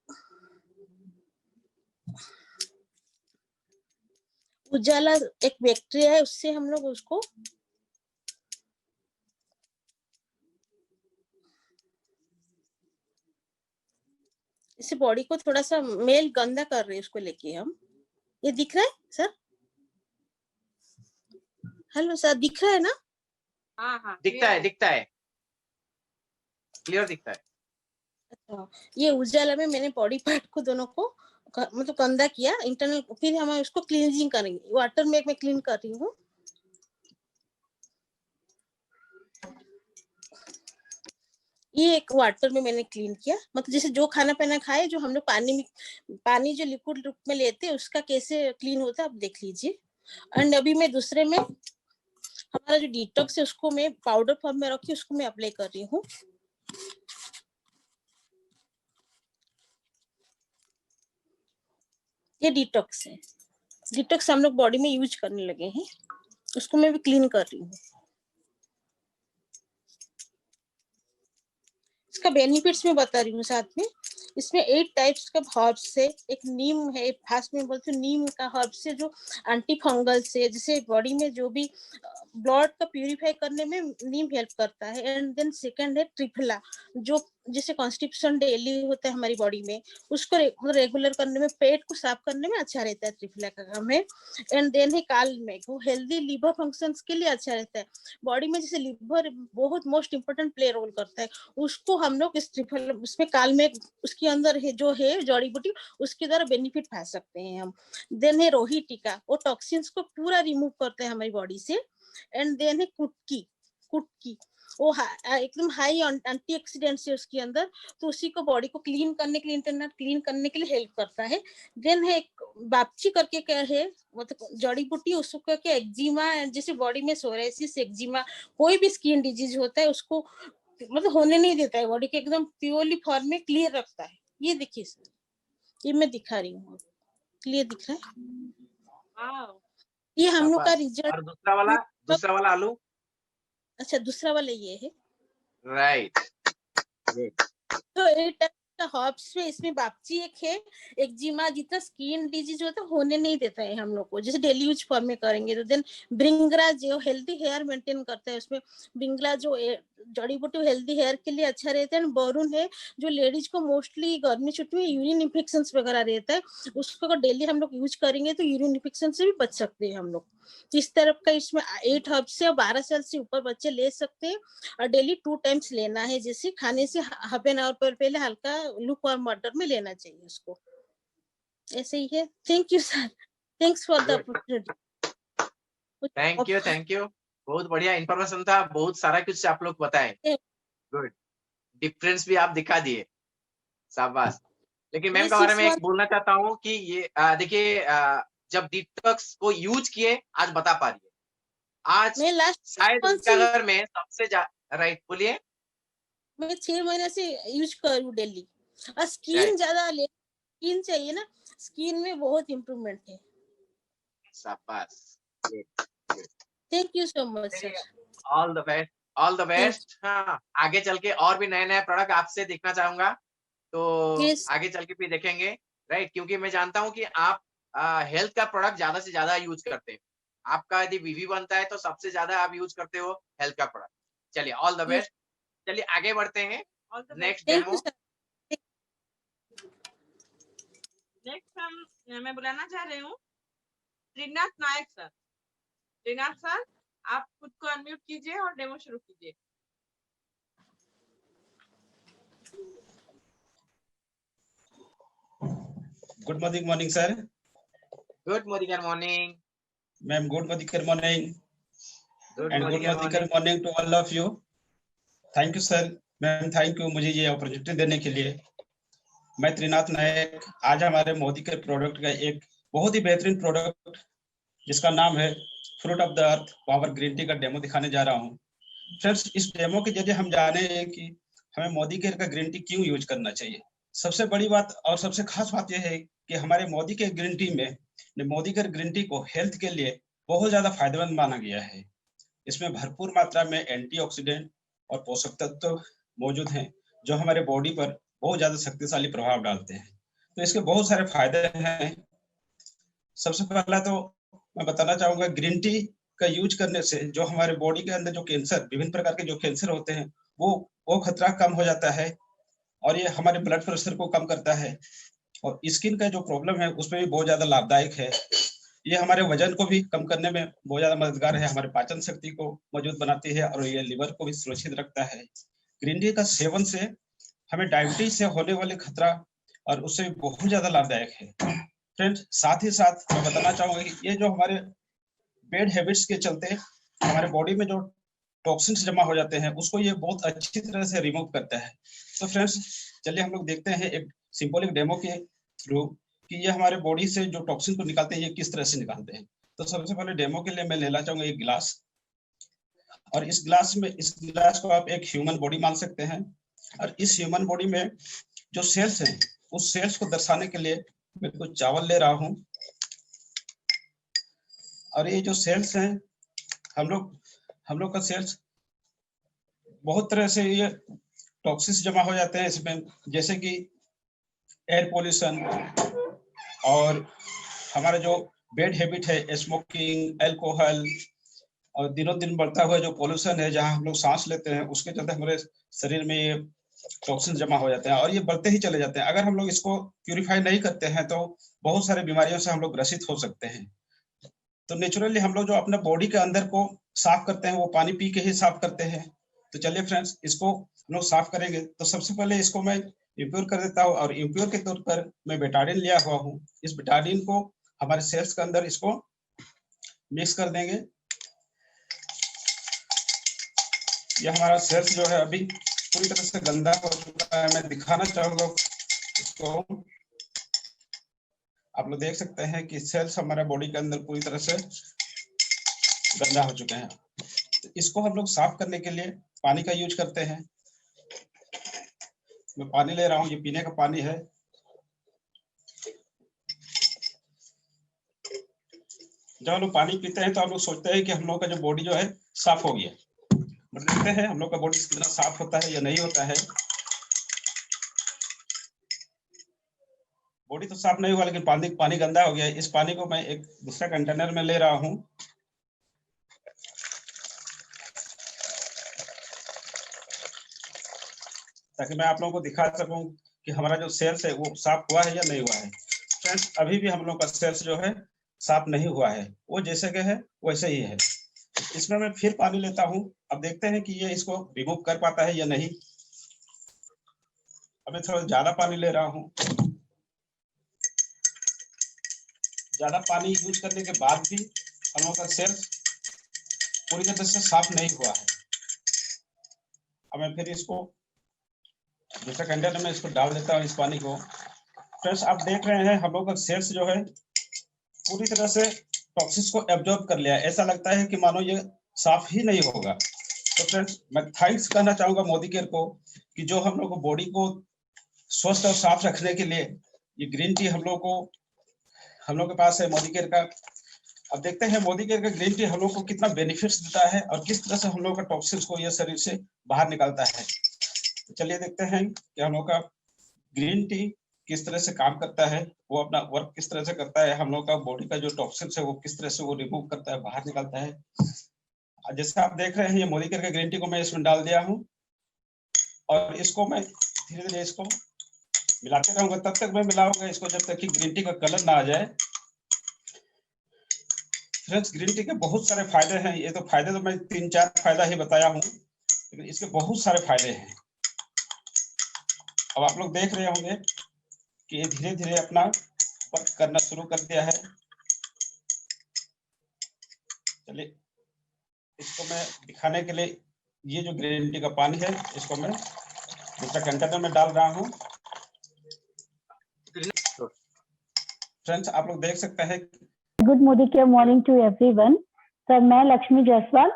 उजाला एक बैक्टीरिया है, उससे हम लोग उसको इसे बॉडी को थोड़ा सा मेल गंदा कर रहे हैं, उसको लेके हम। ये दिख रहा है सर? हेलो सर, दिख रहा है ना? हाँ, दिखता है, क्लियर दिखता है। अच्छा, ये उजाला में मैंने बॉडी पार्ट को दोनों को मतलब गंदा किया इंटरनल, फिर हम उसको क्लींजिंग करेंगे। वाटर में मैं क्लीन कर रही हूँ। ये एक वाटर में मैंने क्लीन किया, मतलब जैसे जो खाना पीना खाए, जो हम लोग पानी जो लिक्विड रूप में लेते हैं, उसका कैसे क्लीन होता है आप देख लीजिए। एंड अभी मैं दूसरे में हमारा जो डिटॉक्स है उसको मैं पाउडर फॉर्म में रखी, उसको मैं अप्लाई कर रही हूँ। ये डिटॉक्स है, डिटॉक्स हम लोग बॉडी में यूज करने लगे हैं, उसको मैं भी क्लीन कर रही हूँ। इसका बेनिफिट्स मैं बता रही हूँ साथ में। इसमें 8 टाइप्स का हर्ब्स है। एक नीम है, फास्ट में बोलते हैं नीम का हर्ब्स है जो एंटी फंगल से, जैसे बॉडी में जो भी ब्लड का प्यूरिफाई करने में नीम हेल्प करता है। एंड देन सेकंड है त्रिफला, जो जैसे कॉन्स्टिपेशन डेली होता है हमारी बॉडी में, उसको रेगुलर करने में, पेट को साफ करने में अच्छा रहता है, त्रिफला का काम है। एंड देन है काल मेघ, वो हेल्दी लिवर फंक्शंस के लिए अच्छा रहता है। बॉडी में जैसे लिवर बहुत मोस्ट इंपोर्टेंट प्ले रोल करता है, उसको हम लोग इस त्रिफला, उसमें काल मेघ उसके अंदर है जो है जड़ी बूटी, उसके द्वारा बेनिफिट पा सकते हैं हम। देन है रोही टीका, वो टॉक्सिन्स को पूरा रिमूव करते हैं हमारी बॉडी से। एंड देन है कुटकी, कुटकी वो एकदम हाई एंटीऑक्सीडेंट्स है उसके अंदर, तो उसी को बॉडी को क्लीन करने के लिए, इंटरनल क्लीन करने के लिए हेल्प करता है। देन है एक बापची करके क्या है, मतलब जड़ी बूटी, उसको क्या एक्जिमा, जैसे बॉडी में सोराइसिस, एक्जिमा, कोई भी स्किन डिजीज होता है उसको मतलब होने नहीं देता है, बॉडी के एकदम प्योरली फॉर्म में क्लियर रखता है। ये देखिए सर, ये मैं दिखा रही हूँ, क्लियर दिख रहा है। वाओ, ये हम लोग का शाबाश। रिजल्ट। और दूसरा वाला आलू। अच्छा, दूसरा वाला ये है, राइट। तो एक टाइप का हर्ब्स में, इसमें बापची एक है, एक्जिमा जितना स्किन डिजीज होता है होने नहीं देता है हम लोग को, जैसे डेली यूज फॉर्म में करेंगे तो। देन ब्रिंगरा जो हेल्दी हेयर मेंटेन करता है, उसमें ब्रिंगरा जो जड़ी बूटी हेल्दी हेयर के लिए अच्छा रहता है। बरून है जो लेडीज को मोस्टली गर्मी छुट्टी में यूरिन इन्फेक्शन वगैरह रहता है, उसको अगर डेली हम लोग यूज करेंगे तो यूरिन इन्फेक्शन से भी बच सकते हैं हम लोग। इस तरफ का इसमें 8 हर्ब्स से 12 साल से ऊपर बच्चे ले सकते हैं, और डेली 2 टाइम्स लेना है, जैसे खाने से हाफ एन आवर पर पहले हल्का लुक वार्म वाटर में लेना चाहिए उसको। ऐसे ही है। Thank you sir, thanks for the opportunity. Thank you, बहुत बढ़िया इंफॉर्मेशन था, बहुत सारा कुछ आप लोग बताए। गुड, डिफरेंस भी आप दिखा दिए, शाबाश। लेकिन मैम के बारे में एक बोलना चाहता हूँ कि ये देखिए, जब डिटॉक्स को यूज किए आज बता पा रही है, आज मैं लास्ट शायद उनका घर में सबसे राइट, बोलिए। मैं 6 महीने से यूज कर रही हूँ डेली, और स्किन ज्यादा स्किन चाहिए ना, स्किन में बहुत इम्प्रूवमेंट है। शाबाश, thank you so much sir, all the best, all the best. हाँ, आगे चल के और भी नए नए प्रोडक्ट आपसे देखना चाहूंगा, तो आगे चल के भी देखेंगे, राइट। क्योंकि मैं जानता हूँ कि आप हेल्थ का प्रोडक्ट ज्यादा से ज्यादा यूज करते हैं। आपका यदि वीवी बनता है तो सबसे ज्यादा आप यूज करते हो हेल्थ का प्रोडक्ट। चलिए, ऑल द बेस्ट। चलिए आगे बढ़ते हैं, नेक्स्ट डेमो। नेक्स्ट मैं बुलाना चाह रही हूँ त्रिनाथ नायक सर। त्रिनाथ सर, आप खुद को अनम्यूट कीजिए और डेमो शुरू कीजिए। Good morning, sir. Good morning. Ma'am, good morning. Good and good morning to all of you. Thank you, sir. Ma'am, thank you मुझे ये अपॉर्चुनिटी देने के लिए। मैं त्रिनाथ नायक आज हमारे मोदी के प्रोडक्ट का एक बहुत ही बेहतरीन प्रोडक्ट जिसका नाम है fruit of the earth power green tea का डेमो दिखाने जा रहा हूँ। फ्रेंड्स, इस डेमो के जरिए हम जाने कि हमें मोदी केयर का ग्रीन टी क्यों यूज करना चाहिए। सबसे बड़ी बात और सबसे खास बात यह है कि हमारे मोदी के ग्रीन टी में, मोदी केयर ग्रीन टी को हेल्थ के लिए बहुत ज्यादा फायदेमंद माना गया है। इसमें भरपूर मात्रा में एंटीऑक्सीडेंट और पोषक तत्व मौजूद हैं जो हमारे बॉडी पर बहुत ज्यादा शक्तिशाली प्रभाव डालते हैं। तो इसके बहुत सारे फायदे हैं। सबसे पहला तो मैं बताना चाहूंगा, ग्रीन टी का यूज करने से जो हमारे बॉडी के अंदर जो कैंसर, विभिन्न प्रकार के जो कैंसर होते हैं, वो खतरा कम हो जाता है, और ये हमारे ब्लड प्रेशर को कम करता है, और स्किन का जो प्रॉब्लम है उसमें भी बहुत ज्यादा लाभदायक है। ये हमारे वजन को भी कम करने में बहुत ज्यादा मददगार है, हमारे पाचन शक्ति को मजबूत बनाती है, और ये लिवर को भी सुरक्षित रखता है। ग्रीन टी का सेवन से हमें डायबिटीज से होने वाले खतरा और उससे भी बहुत ज्यादा लाभदायक है। फ्रेंड्स, साथ ही साथ मैं बताना चाहूंगा कि ये जो हमारे बैड हैबिट्स के चलते हमारे बॉडी में जो टॉक्सिन्स जमा हो जाते हैं उसको ये बहुत अच्छी तरह से रिमूव करता है। तो फ्रेंड्स, चलिए हम लोग देखते हैं एक सिंपल डेमो के थ्रू कि ये हमारे बॉडी से जो टॉक्सिन को निकालते हैं ये किस तरह से निकालते हैं। तो सबसे पहले डेमो के लिए मैं लेना चाहूंगा एक गिलास। और इस ग्लास को आप एक ह्यूमन बॉडी मान सकते हैं। और इस ह्यूमन बॉडी में जो सेल्स हैं, उस सेल्स को दर्शाने के लिए मैं कुछ चावल ले रहा हूं। और ये जो सेल्स हैं, हम लोग का सेल्स बहुत तरह से ये टॉक्सिस जमा हो जाते हैं इसमें, जैसे कि एयर पोल्यूशन और हमारा जो बैड हैबिट है, स्मोकिंग, अल्कोहल, और दिनों दिन बढ़ता हुआ जो पोल्यूशन है, जहां हम लोग सांस लेते हैं, उसके चलते हमारे शरीर में ये टॉक्सिन जमा हो जाते हैं और ये बढ़ते ही चले जाते हैं। अगर हम लोग इसको प्यूरिफाई नहीं करते हैं तो बहुत सारे बीमारियों से हम लोग ग्रसित हो सकते हैं। तो नेचुरली हम लोग जो अपने बॉडी के अंदर को साफ करते हैं, वो पानी पी के ही साफ करते हैं। तो चलिए फ्रेंड्स, इसको हम लोग साफ करेंगे। तो सबसे पहले इसको मैं इम्प्योर कर देता हूँ, और इम्प्योर के तौर पर मैं बेटाडीन लिया हुआ हूँ। इस बेटाडीन को हमारे सेल्स के अंदर इसको मिक्स कर देंगे। ये हमारा सेल्स जो है अभी पूरी तरह से गंदा हो चुका है। मैं दिखाना चाहूंगा इसको। आप लोग देख सकते हैं कि सेल्स हमारे बॉडी के अंदर पूरी तरह से गंदा हो चुके हैं। तो इसको हम लोग साफ करने के लिए पानी का यूज करते हैं। मैं पानी ले रहा हूँ, ये पीने का पानी है। जब हम लोग पानी पीते हैं तो हम लोग सोचते हैं कि हम लोग का जो बॉडी जो है साफ हो गया। बट देखते हैं हम लोग का बॉडी कितना साफ होता है या नहीं होता है। बॉडी तो साफ नहीं हुआ, लेकिन पानी गंदा हो गया है। इस पानी को मैं एक दूसरा कंटेनर में ले रहा हूँ। ताकि मैं आप लोगों को दिखा सकूं कि हमारा जो सेल्स है वो साफ हुआ है या नहीं हुआ है। फ्रेंड्स, अभी भी हम लोग का सेल्स जो है साफ नहीं हुआ है, वो जैसे के है वैसे ही है। इसमें मैं फिर पानी लेता हूं। अब देखते हैं कि ये इसको रिमूव कर पाता है या नहीं। अब मैं थोड़ा ज्यादा पानी ले रहा हूं। ज्यादा पानी यूज करने के बाद भी हम लोग का सेल्स पूरी तरह से साफ नहीं हुआ है। अब मैं फिर इसको दूसरा कंटेनर में इसको डाल देता हूँ, इस पानी को। फ्रेंड्स, आप देख रहे हैं हम लोग का सेल्स जो है पूरी तरह से टॉक्सिस को एब्जॉर्ब कर लिया है। ऐसा लगता है कि मानो ये साफ ही नहीं होगा। तो फ्रेंड्स, मैं थैंक्स कहना चाहूंगा मोदी केयर को कि जो हम लोग को बॉडी को स्वस्थ और साफ रखने के लिए ये ग्रीन टी हम लोग के पास है मोदी केयर का। अब देखते हैं मोदी केयर का ग्रीन टी हम लोग को कितना बेनिफिट्स देता है और किस तरह से हम लोग का टॉक्सिन्स को ये शरीर से बाहर निकालता है। तो चलिए देखते हैं कि हम लोग का ग्रीन टी किस तरह से काम करता है, वो अपना वर्क किस तरह से करता है, हम लोग का बॉडी का जो टॉक्सिन्स है वो किस तरह से वो रिमूव करता है, बाहर निकालता है। जैसे आप देख रहे हैं, ये मोदी केयर के ग्रीन टी को मैं इसमें डाल दिया हूँ और इसको मैं धीरे धीरे इसको मिलाते रहूंगा। तब तक मैं मिलाऊंगा इसको जब तक कि ग्रीन टी का कलर ना आ जाए। फ्रेंड्स, ग्रीन टी के बहुत सारे फायदे हैं। ये तो फायदे तो मैं 3-4 फायदा ही बताया हूँ, लेकिन इसके बहुत सारे फायदे हैं। अब आप लोग देख रहे होंगे कि ये धीरे धीरे अपना वर्क करना शुरू कर दिया है। चलिए, इसको मैं दिखाने के लिए ये जो ग्रीन टी का पानी है इसको मैं दूसरा कंटेनर में डाल रहा हूँ। फ्रेंड्स, आप लोग देख सकते हैं। Good Modi care morning to everyone. Sir, मैं लक्ष्मी जायसवाल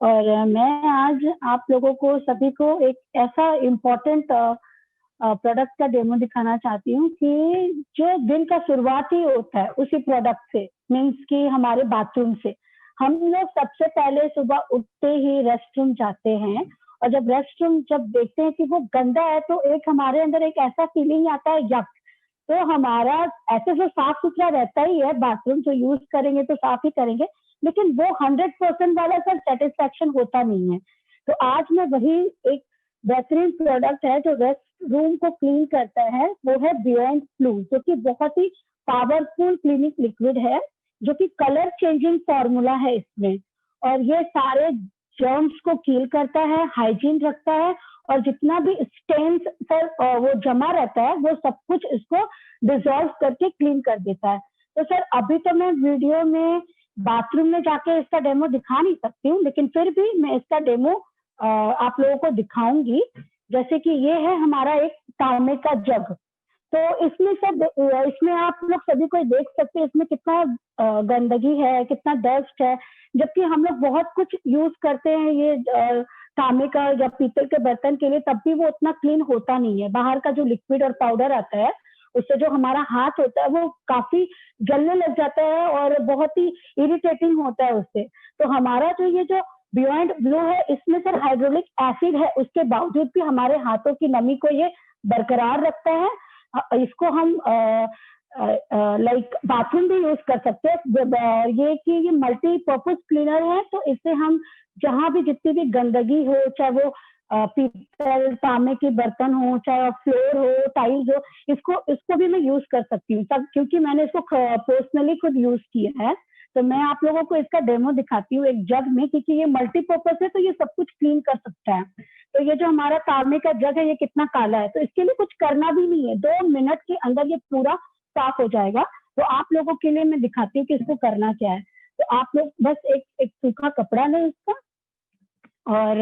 और मैं आज आप लोगों को सभी को एक ऐसा इम्पोर्टेंट प्रोडक्ट का डेमो दिखाना चाहती हूँ कि जो दिन का शुरुआत ही होता है उसी प्रोडक्ट से, मीन्स कि हमारे बाथरूम से। हम लोग सबसे पहले सुबह उठते ही रेस्ट रूम जाते हैं और जब रेस्ट रूम जब देखते हैं कि वो गंदा है तो एक हमारे अंदर एक ऐसा फीलिंग आता है यक। तो हमारा ऐसे तो साफ सुथरा रहता ही है, बाथरूम तो यूज करेंगे तो साफ ही करेंगे, लेकिन वो 100% वाला सर सेटिस्फैक्शन होता नहीं है। तो आज मैं वही एक बेहतरीन प्रोडक्ट है जो रेस्ट रूम को क्लीन करता है, वो है बियॉन्ड फ्लू, जो कि बहुत ही पावरफुल क्लीनिक लिक्विड है, जो कि कलर चेंजिंग फॉर्मूला है इसमें। और ये सारे जर्म्स को किल करता है, हाइजीन रखता है और जितना भी स्टेन्स सर वो जमा रहता है वो सब कुछ इसको डिसॉल्व करके क्लीन कर देता है। तो सर, अभी तो मैं वीडियो में बाथरूम में जाके इसका डेमो दिखा नहीं सकती हूँ, लेकिन फिर भी मैं इसका डेमो आप लोगों को दिखाऊंगी। जैसे कि ये है हमारा एक तांबे का जग। तो इसमें इसमें आप लोग सभी कोई देख सकते हैं इसमें कितना गंदगी है, कितना डस्ट है, जबकि हम लोग बहुत कुछ यूज करते हैं ये तांबे का या पीतल के बर्तन के लिए, तब भी वो उतना क्लीन होता नहीं है। बाहर का जो लिक्विड और पाउडर आता है उससे जो हमारा हाथ होता है वो काफी जलने लग जाता है और बहुत ही इरिटेटिंग होता है उससे। तो हमारा ये जो बियॉन्ड ब्लू है इसमें सर हाइड्रोलिक एसिड है, उसके बावजूद भी हमारे हाथों की नमी को ये बरकरार रखता है। इसको हम लाइक बाथरूम भी यूज कर सकते हैं। ये मल्टीपर्पज क्लीनर है, तो इससे हम जहां भी जितनी भी गंदगी हो, चाहे वो पीतल तांबे के बर्तन हो, चाहे फ्लोर हो, टाइल्स हो, इसको भी मैं यूज कर सकती हूँ सब, क्योंकि मैंने इसको पर्सनली खुद यूज किया है। तो मैं आप लोगों को इसका डेमो दिखाती हूँ एक जग में, क्योंकि ये मल्टीपर्पज है तो ये सब कुछ क्लीन कर सकता है। तो ये जो हमारा तांबे का जग है ये कितना काला है, तो इसके लिए कुछ करना भी नहीं है, 2 मिनट के अंदर ये पूरा साफ हो जाएगा। तो आप लोगों के लिए मैं दिखाती हूँ कि इसको करना क्या है। तो आप लोग बस एक सूखा कपड़ा लें इसका, और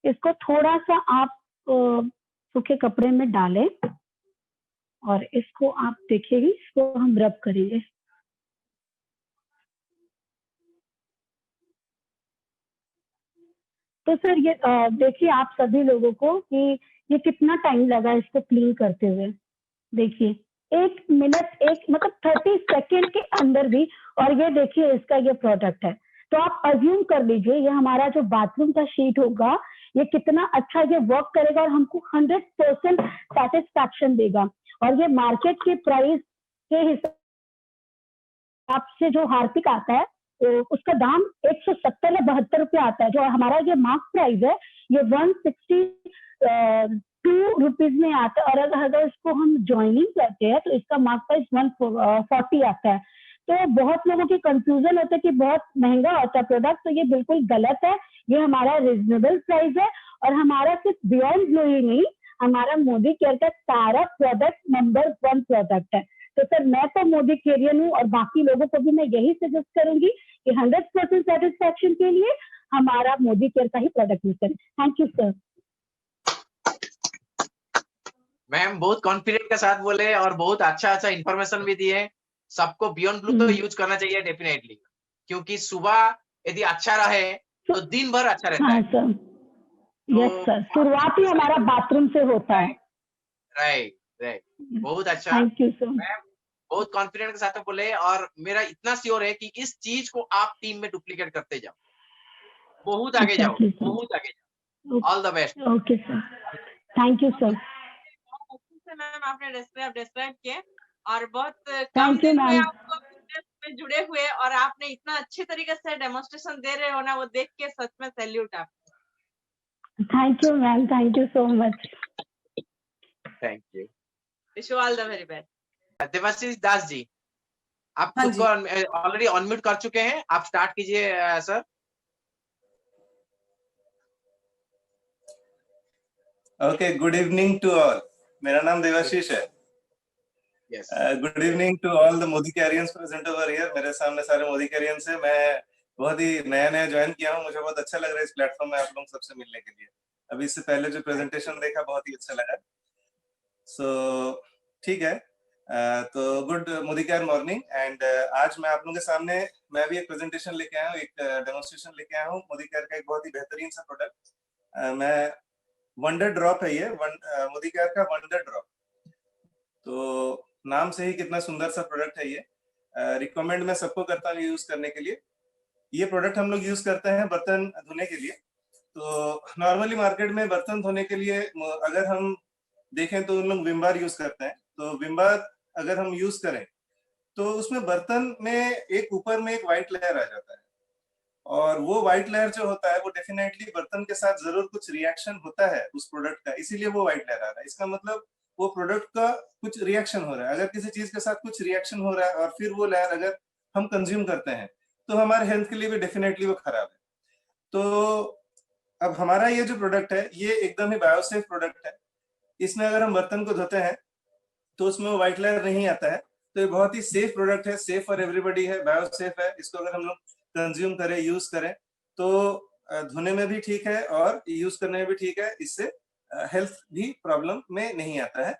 इसको थोड़ा सा आप सूखे कपड़े में डालें, और इसको आप देखिए इसको हम रब करेंगे। तो सर ये देखिए आप सभी लोगों को कि ये कितना टाइम लगा इसको क्लीन करते हुए। देखिए 1 मिनट मतलब 30 सेकेंड के अंदर भी। और ये देखिए इसका ये प्रोडक्ट है। तो आप अज्यूम कर लीजिए ये हमारा जो बाथरूम का शीट होगा ये कितना अच्छा ये वर्क करेगा और हमको 100% सेटिस्फैक्शन देगा। और ये मार्केट के प्राइस के हिसाब से जो हार्पिक आता है तो उसका दाम 170 या 72 रुपये आता है। जो हमारा ये मार्क प्राइस है ये 162 रुपीज में आता है, और अगर इसको हम ज्वाइनिंग करते हैं तो इसका मार्क प्राइस 140 आता है। तो बहुत लोगों की कंफ्यूजन होता है कि बहुत महंगा होता है प्रोडक्ट, तो ये बिल्कुल गलत है। ये हमारा रिजनेबल प्राइस है, और हमारा सिर्फ बियॉन्ड ब्लू ही नहीं, हमारा मोदी केयर का सारा प्रोडक्ट नंबर 1 प्रोडक्ट है। तो सर मैं तो मोदी केरियन हूँ, और बाकी लोगों को भी मैं यही सजेस्ट करूंगी कि 100% सेटिस्फैक्शन के लिए हमारा मोदी केयर का ही प्रोडक्ट यूज करें। Thank you sir. मैम बहुत कॉन्फिडेंट के साथ बोले और बहुत अच्छा इंफॉर्मेशन भी दिए। सबको बियॉन्ड ब्लू तो यूज करना चाहिए डेफिनेटली, क्योंकि सुबह यदि अच्छा रहे तो दिन भर अच्छा रहता है। सर यस सर, शुरुआत ही हमारा बाथरूम से होता है। राइट बहुत अच्छा। Thank you sir. मैम बहुत कॉन्फिडेंट के साथ बोले, और मेरा इतना श्योर है कि इस चीज को आप टीम में डुप्लीकेट करते जाओ, बहुत आगे जाओ, बहुत आगे जाओ। All the best. Okay sir, thank you sir. अच्छे से मैम आपने डिस्क्राइब किए, और बहुत कम थैंक यू दिन में मैम। आपको बिजनेस में जुड़े हुए और आपने इतना अच्छे तरीके से डेमोन्स्ट्रेशन दे रहे हो ना, वो देख के सच में सैल्यूट आपको। Thank you ma'am, thank you so much. Thank you. Wish you all the very best. Debashish Das ji, आप खुद को ऑलरेडी अनम्यूट कर चुके हैं, आप स्टार्ट कीजिए sir. Okay, good evening to all. मेरा नाम देवाशीष है। Good evening to all the Modi कैरियंस प्रेजेंट ओवर हियर। मेरे सामने सारे मोदी कैरियंस हैं। मैं बहुत ही नया ज्वाइन किया हूँ, मुझे बहुत अच्छा लग रहा है इस प्लेटफॉर्म में आप लोग सबसे मिलने के लिए। अभी इससे पहले जो प्रेजेंटेशन देखा बहुत ही अच्छा लगा। सो ठीक है, तो good Modi care morning. And आज मैं आप लोगों के सामने मैं भी एक प्रेजेंटेशन लेके आया हूँ, एक डेमोन्स्ट्रेशन लेके आया हूँ मोदी केयर का एक बहुत ही बेहतरीन सा प्रोडक्ट। मैं वंडर ड्रॉप है ये, मोदी केयर का वंडर ड्रॉप। तो नाम से ही कितना सुंदर सा प्रोडक्ट है ये। रिकमेंड मैं सबको करता हूँ यूज करने के लिए। ये प्रोडक्ट हम लोग यूज करते हैं बर्तन धोने के लिए। तो नॉर्मली मार्केट में बर्तन धोने के लिए अगर हम देखें तो उन लोग विम बार यूज करते हैं। तो विम बार अगर हम यूज करें तो उसमें बर्तन में एक ऊपर में एक व्हाइट लेयर आ जाता है, और वो व्हाइट लेयर जो होता है वो डेफिनेटली बर्तन के साथ जरूर कुछ रिएक्शन होता है उस प्रोडक्ट का, इसीलिए वो व्हाइट लेयर आ रहा है। इसका मतलब वो प्रोडक्ट का कुछ रिएक्शन हो रहा है। अगर किसी चीज के साथ कुछ रिएक्शन हो रहा है और फिर वो लेयर अगर हम कंज्यूम करते हैं तो हमारे हेल्थ के लिए भी डेफिनेटली वो खराब है। तो अब हमारा ये जो प्रोडक्ट है ये एकदम ही बायोसेफ प्रोडक्ट है। इसमें अगर हम बर्तन को धोते हैं तो उसमें वो व्हाइट लेयर नहीं आता है। तो ये बहुत ही सेफ प्रोडक्ट है, सेफ फॉर एवरीबॉडी है, बायोसेफ है। इसको अगर हम लोग कंज्यूम करें, यूज करें तो धोने में भी ठीक है और यूज करने में भी ठीक है। इससे हेल्थ भी प्रॉब्लम में नहीं आता है।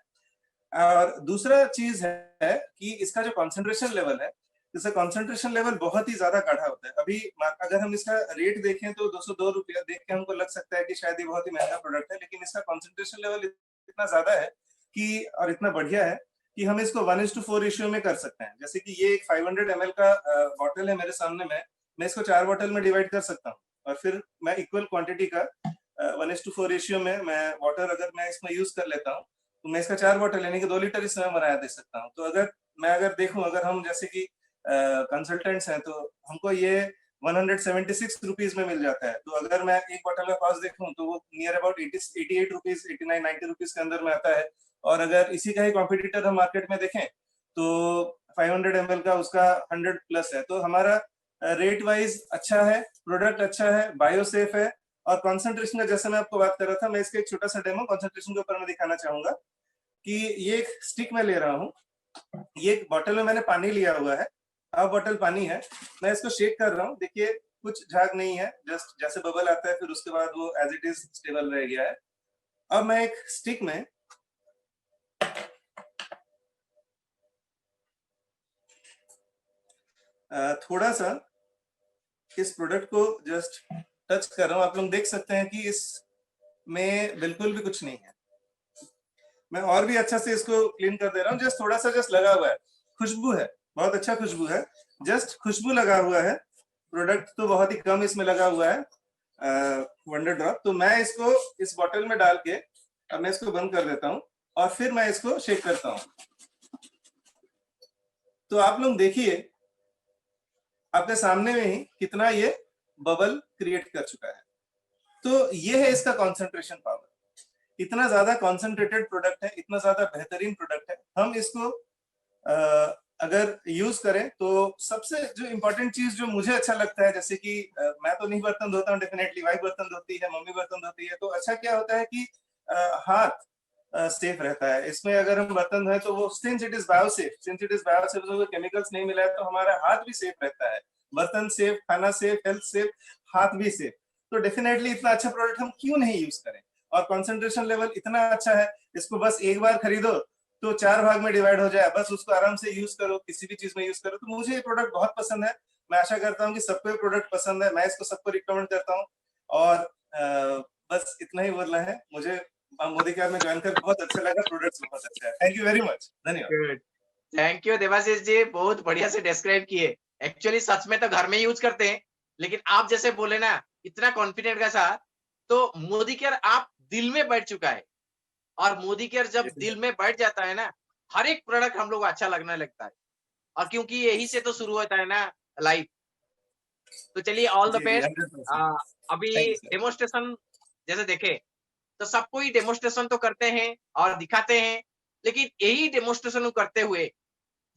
और दूसरा चीज है कि इसका जो कॉन्सेंट्रेशन लेवल है, इसका कॉन्सेंट्रेशन लेवल बहुत ही ज्यादा गाढ़ा होता है। अभी अगर हम इसका रेट देखें तो 202 रुपया देख के हमको लग सकता है कि शायद ये बहुत ही महंगा प्रोडक्ट है, लेकिन इसका कॉन्सेंट्रेशन लेवल इतना ज्यादा है कि और इतना बढ़िया है कि हम इसको 1:4 रेशियो में कर सकते हैं। जैसे कि ये एक 500 ml का बॉटल है मेरे सामने में, मैं इसको 4 बॉटल में डिवाइड कर सकता हूँ और फिर मैं इक्वल क्वांटिटी का 1:4 रेशियो में मैं वाटर अगर मैं इसमें यूज कर लेता हूँ तो मैं इसका 4 बॉटल यानी कि 2 लीटर इसमें बनाया दे सकता हूँ। तो अगर देखूं, अगर हम जैसे कि कंसल्टेंट्स हैं तो हमको ये 176 रुपीज में मिल जाता है। तो अगर मैं एक बॉटल का कॉस्ट देखूं तो वो नियर अबाउट 88 रुपीज, 89, 90 रुपीज के अंदर में आता है। और अगर इसी का ही कॉम्पिटिटर हम मार्केट में देखें तो 500 ml का उसका 100 प्लस है। तो हमारा रेट वाइज अच्छा है, प्रोडक्ट अच्छा है, बायो सेफ है और कॉन्सेंट्रेशन का जैसे मैं आपको बात कर रहा था, मैं इसका एक छोटा सा डेमो कॉन्सेंट्रेशन के ऊपर मैं दिखाना चाहूंगा कि ये एक स्टिक में ले रहा हूँ। ये एक बॉटल में मैंने पानी लिया हुआ है, हाफ बॉटल पानी है, मैं इसको शेक कर रहा हूँ। देखिए कुछ झाग नहीं है, जस्ट जैसे बबल आता है फिर उसके बाद वो एज इट इज स्टेबल रह गया है। अब मैं एक स्टिक में थोड़ा सा इस प्रोडक्ट को जस्ट टच कर रहा हूँ। आप लोग देख सकते हैं कि इसमें बिल्कुल भी कुछ नहीं है। मैं और भी अच्छा से इसको क्लीन कर दे रहा हूँ। जस्ट थोड़ा सा जस्ट लगा हुआ है, खुशबू है, बहुत अच्छा खुशबू है, जस्ट खुशबू लगा हुआ है। प्रोडक्ट तो बहुत ही कम इसमें लगा हुआ है, वंडर ड्रॉप। तो मैं इसको इस बॉटल में डाल के अब मैं इसको बंद कर देता हूँ और फिर मैं इसको शेक करता हूँ। तो आप लोग देखिए आपके सामने में ही कितना ये बबल क्रिएट कर चुका है। तो ये है इसका कॉन्सेंट्रेशन पावर। इतना ज्यादा कॉन्सेंट्रेटेड प्रोडक्ट है, इतना ज्यादा बेहतरीन प्रोडक्ट है। हम इसको अगर यूज करें तो सबसे जो इम्पोर्टेंट चीज जो मुझे अच्छा लगता है, जैसे कि मैं तो नहीं बर्तन धोता हूँ, डेफिनेटली वाइफ बर्तन धोती है, मम्मी बर्तन धोती है। तो अच्छा क्या होता है कि हाथ सेफ रहता है। इसमें अगर हम बर्तन धोए तो वो सिंस इट इज बायोसेफ, तो केमिकल्स नहीं मिला है तो हमारा हाथ भी सेफ रहता है। बर्तन सेफ, खाना सेफ, हेल्थ सेफ, हाथ भी सेफ। तो डेफिनेटली इतना अच्छा प्रोडक्ट हम क्यों नहीं यूज करें। और कॉन्सेंट्रेशन लेवल इतना अच्छा है, इसको बस एक बार खरीदो तो 4 भाग में डिवाइड हो जाए, बस उसको आराम से यूज करो, किसी भी चीज में यूज करो। तो मुझे ये प्रोडक्ट बहुत पसंद है। मैं आशा करता हूँ कि सबको ये प्रोडक्ट पसंद है। मैं इसको सबको रिकमेंड करता हूँ। और बस इतना ही बोलना है। मुझे मोदी केयर में ज्वाइन कर बहुत अच्छा लगा, प्रोडक्ट्स बहुत अच्छा है। थैंक यू वेरी मच, धन्यवाद। थैंक यू देवाशीष जी, बहुत बढ़िया से डिस्क्राइब किए। एक्चुअली सच में तो घर में यूज करते हैं, लेकिन आप जैसे बोले ना इतना कॉन्फिडेंट का साथ, तो मोदी केयर आप दिल में बैठ चुका है। और मोदी केयर जब दिल में बैठ जाता है ना, हर एक प्रोडक्ट हम लोग अच्छा लगने लगता है। और क्योंकि यही से तो शुरू होता है ना लाइफ। तो चलिए ऑल द बेस्ट। अभी डेमोस्ट्रेशन जैसे देखे तो सबको ही डेमोस्ट्रेशन तो करते हैं और दिखाते हैं, लेकिन यही डेमोस्ट्रेशन करते हुए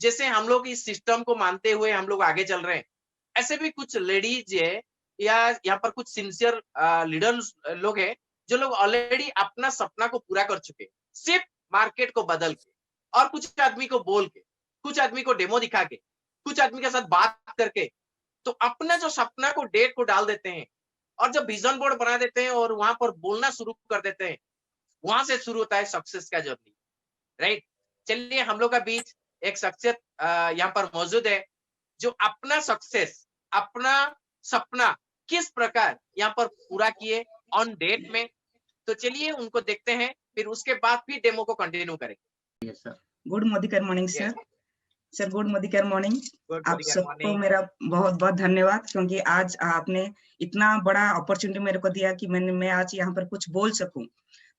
जैसे हम लोग इस सिस्टम को मानते हुए हम लोग आगे चल रहे हैं, ऐसे भी कुछ लेडीज है या यहाँ पर कुछ सिंसियर लीडर्स लोग हैं जो लोग ऑलरेडी अपना सपना को पूरा कर चुके, सिर्फ मार्केट को बदल के और कुछ आदमी को बोल के, कुछ आदमी को डेमो दिखा के, कुछ आदमी के साथ बात करके, तो अपना जो सपना को डेट को डाल देते हैं और जब विजन बोर्ड बना देते हैं और वहां पर बोलना शुरू कर देते हैं, वहां से शुरू होता है सक्सेस का जर्नी, राइट। चलिए हम लोग का बीच एक शख्सियत यहाँ पर मौजूद है जो अपना सक्सेस, अपना सपना किस प्रकार यहाँ पर पूरा किए ऑन डेट में। तो चलिए उनको देखते हैं, फिर उसके बाद फिर डेमो को कंटिन्यू करेंगे। Yes sir. Good Modi care morning sir. Sir good Modi care morning. आप सबको मेरा बहुत बहुत धन्यवाद, क्योंकि आज आपने इतना बड़ा अपॉर्चुनिटी मेरे को दिया कि मैं आज यहाँ पर कुछ बोल सकूं।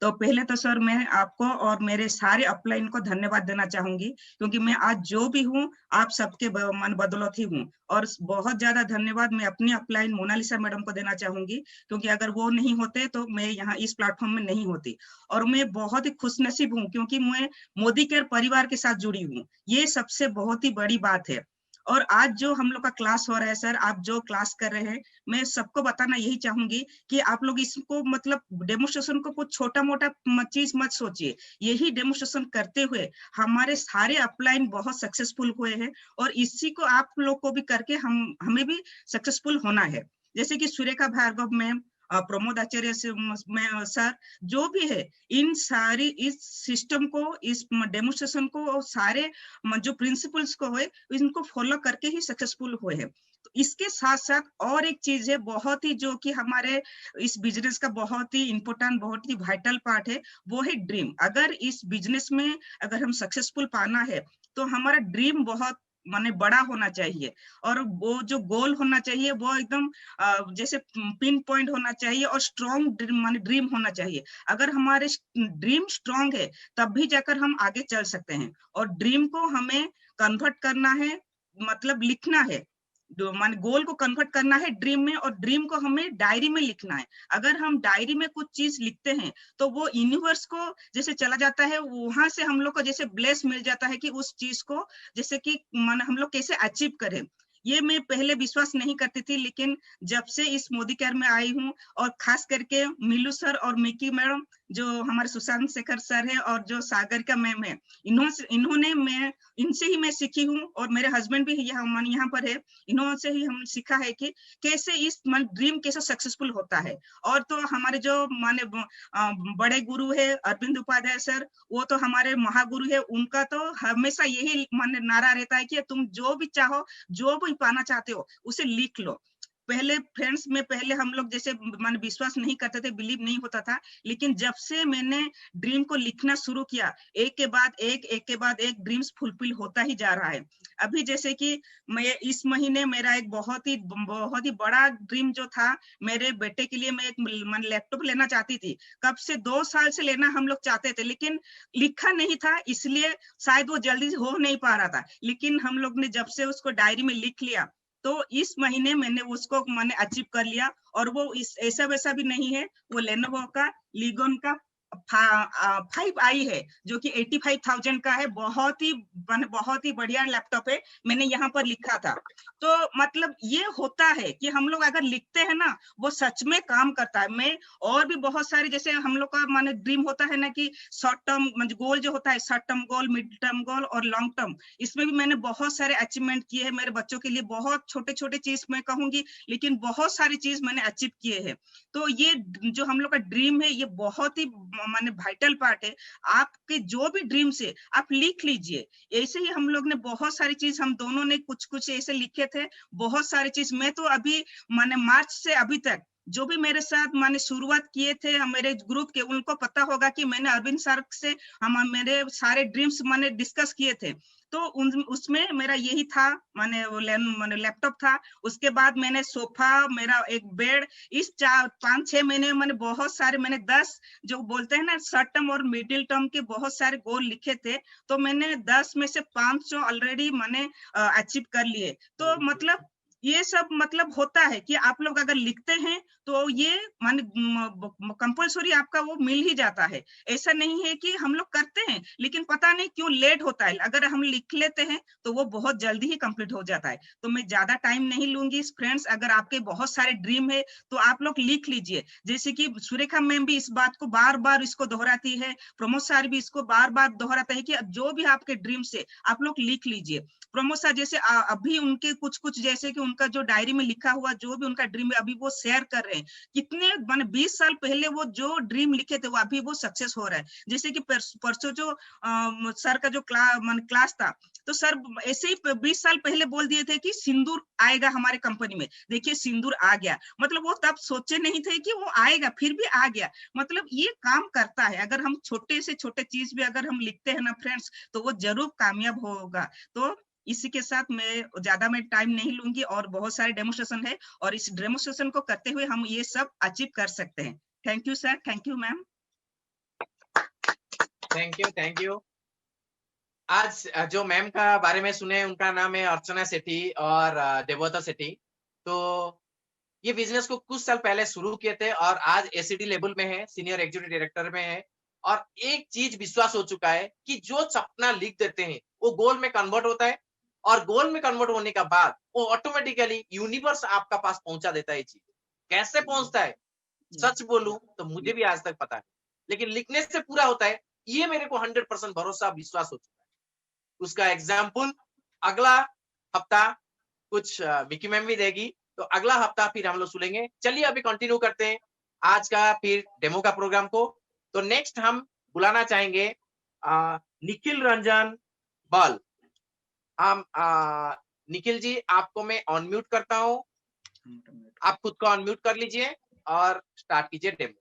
तो पहले तो सर मैं आपको और मेरे सारे अपलाइन को धन्यवाद देना चाहूंगी, क्योंकि मैं आज जो भी हूँ आप सबके मन बदौलत ही हूँ। और बहुत ज्यादा धन्यवाद मैं अपनी अपलाइन मोनालिसा मैडम को देना चाहूंगी, क्योंकि अगर वो नहीं होते तो मैं यहाँ इस प्लेटफॉर्म में नहीं होती। और मैं बहुत ही खुशनसीब हूँ क्योंकि मैं मोदी केयर परिवार के साथ जुड़ी हूँ, ये सबसे बहुत ही बड़ी बात है। और आज जो हम लोग का क्लास हो रहा है सर, आप जो क्लास कर रहे हैं, मैं सबको बताना यही चाहूंगी कि आप लोग इसको मतलब डेमोस्ट्रेशन को कुछ छोटा मोटा चीज मत सोचिए। यही डेमोस्ट्रेशन करते हुए हमारे सारे अपलाइन बहुत सक्सेसफुल हुए हैं और इसी को आप लोग को भी करके हमें भी सक्सेसफुल होना है। जैसे कि सुरेखा भार्गव मैम प्रमोद आचार्य सर, जो भी है, इन सारी इस सिस्टम को, इस डेमोस्ट्रेशन को और सारे जो प्रिंसिपल्स को है इनको फॉलो करके ही सक्सेसफुल हुए हैं। तो इसके साथ साथ और एक चीज है बहुत ही, जो कि हमारे इस बिजनेस का बहुत ही इंपॉर्टेंट, बहुत ही वाइटल पार्ट है, वो है ड्रीम। अगर इस बिजनेस में अगर हम सक्सेसफुल पाना है तो हमारा ड्रीम बहुत माने बड़ा होना चाहिए, और वो जो गोल होना चाहिए वो एकदम जैसे पिन पॉइंट होना चाहिए, और स्ट्रॉन्ग माने ड्रीम होना चाहिए। अगर हमारे ड्रीम स्ट्रॉन्ग है तब भी जाकर हम आगे चल सकते हैं। और ड्रीम को हमें कन्वर्ट करना है, मतलब लिखना है, मान गोल को कन्वर्ट करना है ड्रीम में, और ड्रीम को हमें डायरी में लिखना है। अगर हम डायरी में कुछ चीज लिखते हैं तो वो यूनिवर्स को जैसे चला जाता है, वहां से हम लोग को जैसे ब्लेस मिल जाता है कि उस चीज को जैसे कि मान हम लोग कैसे अचीव करें। ये मैं पहले विश्वास नहीं करती थी, लेकिन जब से इस मोदी केयर में आई हूँ, और खास करके मिलू सर और मिकी मैडम, जो हमारे सुशांत शेखर सर है, और जो सागर का मैम है, इन्होंने मैं इनसे ही मैं सीखी हूँ, और मेरे हस्बैंड भी यहाँ पर है, इन्होंने ही हम सीखा है कि कैसे इस ड्रीम कैसे सक्सेसफुल होता है। और तो हमारे जो माने बड़े गुरु है अरविंद उपाध्याय सर, वो तो हमारे महागुरु है, उनका तो हमेशा यही माने नारा रहता है कि तुम जो भी चाहो, जो भी पाना चाहते हो उसे लिख लो। पहले फ्रेंड्स में पहले हम लोग जैसे मान विश्वास नहीं करते थे, बिलीव नहीं होता था, लेकिन जब से मैंने ड्रीम को लिखना शुरू किया, एक के बाद एक ड्रीम्स फुलफिल होता ही जा रहा है। अभी जैसे कि मैं इस महीने मेरा एक बहुत ही बड़ा ड्रीम जो था, मेरे बेटे के लिए मैं एक लैपटॉप लेना चाहती थी, कब से 2 साल से लेना हम लोग चाहते थे, लेकिन लिखा नहीं था, इसलिए शायद वो जल्दी हो नहीं पा रहा था। लेकिन हम लोग ने जब से उसको डायरी में लिख लिया, तो इस महीने मैंने उसको मैंने अचीव कर लिया। और वो इस ऐसा वैसा भी नहीं है, वो लेनोवो का लीगन का 5i है, जो कि 85,000 का है, बहुत ही बढ़िया लैपटॉप है, मैंने यहाँ पर लिखा था। तो मतलब ये होता है कि हम लोग अगर लिखते हैं ना, वो सच में काम करता है। मैं और भी बहुत सारे, जैसे हम लोग का माने ड्रीम होता है ना कि शॉर्ट टर्म गोल जो होता है, short term goal, mid term goal और लॉन्ग टर्म, इसमें भी मैंने बहुत सारे अचीवमेंट किए हैं मेरे बच्चों के लिए। बहुत छोटे छोटे चीज मैं कहूंगी, लेकिन बहुत सारी चीज मैंने अचीव किए हैं। तो ये जो हम लोग का ड्रीम है, ये बहुत ही माने वाइटल पार्ट है। आपके जो भी ड्रीम्स है आप लिख लीजिए। ऐसे ही हम लोग ने बहुत सारी चीज, हम दोनों ने कुछ ऐसे लिखे थे, बहुत सारी चीज। मैं तो अभी माने मार्च से अभी तक जो भी मेरे साथ माने शुरुआत किए थे मेरे ग्रुप के, उनको पता होगा कि मैंने अरविंद सर से मेरे सारे ड्रीम्स माने डिस्कस किए थे। तो उसमें मेरा यही था, माने लैपटॉप था, उसके बाद मैंने सोफा, मेरा एक बेड, इस 5-6 महीने में मैंने बहुत सारे, मैंने 10 जो बोलते हैं ना शॉर्ट टर्म और मिडिल टर्म के बहुत सारे गोल लिखे थे, तो मैंने 10 में से 5 ऑलरेडी मैंने अचीव कर लिए। तो मतलब ये सब मतलब होता है कि आप लोग अगर लिखते हैं तो ये माने कंपल्सरी आपका वो मिल ही जाता है। ऐसा नहीं है कि हम लोग करते हैं लेकिन पता नहीं क्यों लेट होता है। अगर हम लिख लेते हैं तो वो बहुत जल्दी ही कंप्लीट हो जाता है। तो मैं ज्यादा टाइम नहीं लूंगी फ्रेंड्स, अगर आपके बहुत सारे ड्रीम है तो आप लोग लिख लीजिए। जैसे कि सुरेखा मैम भी इस बात को बार बार इसको दोहराती है, प्रमोद सर भी इसको बार बार दोहराता है कि जो भी आपके ड्रीम से आप लोग लिख लीजिए। प्रमोद सर जैसे अभी उनके कुछ जैसे कि उनका जो डायरी में लिखा हुआ जो भी उनका ड्रीम है अभी वो शेयर कर रहे हैं। कितने माने 20 साल पहले वो जो ड्रीम लिखे थे वो अभी वो सक्सेस हो रहा है। जैसे कि परसों जो सर का जो क्लास था, तो सर ऐसे ही 20 साल पहले बोल दिए थे कि सिंदूर आएगा हमारे कंपनी में। देखिए सिंदूर आ गया, मतलब वो तब सोचे नहीं थे कि वो आएगा, फिर भी आ गया। मतलब ये काम करता है। अगर हम छोटे से छोटे चीज भी अगर हम लिखते हैं ना फ्रेंड्स, तो वो जरूर कामयाब होगा। तो इसी के साथ मैं ज्यादा टाइम नहीं लूंगी, और बहुत सारे डेमोस्ट्रेशन है, और इस डेमोस्ट्रेशन को करते हुए हम ये सब अचीव कर सकते हैं। Thank you sir, thank you ma'am. Thank you. आज जो मैम का बारे में सुने, उनका नाम है अर्चना सेठी और देवता सेठी। तो ये बिजनेस को कुछ साल पहले शुरू किए थे और आज एसीडी लेवल में है, सीनियर एग्जीक्यूटिव डायरेक्टर में है। और एक चीज विश्वास हो चुका है कि जो सपना लिख देते हैं वो गोल में कन्वर्ट होता है, और गोल में कन्वर्ट होने का बाद वो ऑटोमेटिकली यूनिवर्स आपका पास पहुंचा देता है। चीज कैसे पहुंचता है, सच बोलूं तो मुझे भी आज तक पता है, लेकिन लिखने से पूरा होता है, ये मेरे को 100% भरोसा विश्वास हो चुका है। उसका एग्जाम्पल अगला हफ्ता कुछ मिकी मैम भी देगी, तो अगला हफ्ता फिर हम लोग सुनेंगे। चलिए अभी कंटिन्यू करते हैं। आज का फिर डेमो का प्रोग्राम को। तो नेक्स्ट हम बुलाना चाहेंगे निखिल रंजन बल। हम निखिल जी आपको मैं अनम्यूट करता हूँ, आप खुद को अनम्यूट कर लीजिए और स्टार्ट कीजिए डेमो।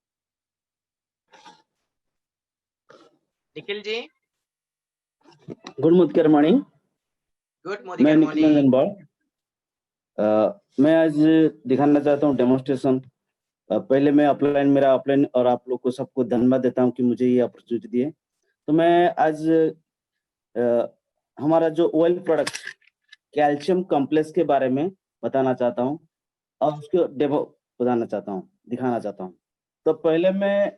निखिल जी। गुड मोदिकर मॉर्निंग। गुड मैं मोदिकर निखिल मॉर्निंग। रंजन बल। मैं आज दिखाना चाहता हूँ डेमोन्स्ट्रेशन। पहले मैं मेरा अपलाइन और आप लोग को सबको धन्यवाद देता हूँ कि मुझे ये अपॉर्चुनिटी दी है। तो मैं आज हमारा जो ऑयल प्रोडक्ट कैल्शियम कॉम्प्लेक्स के बारे में बताना चाहता हूँ और उसको डेमो बताना चाहता हूँ, दिखाना चाहता हूँ। तो पहले मैं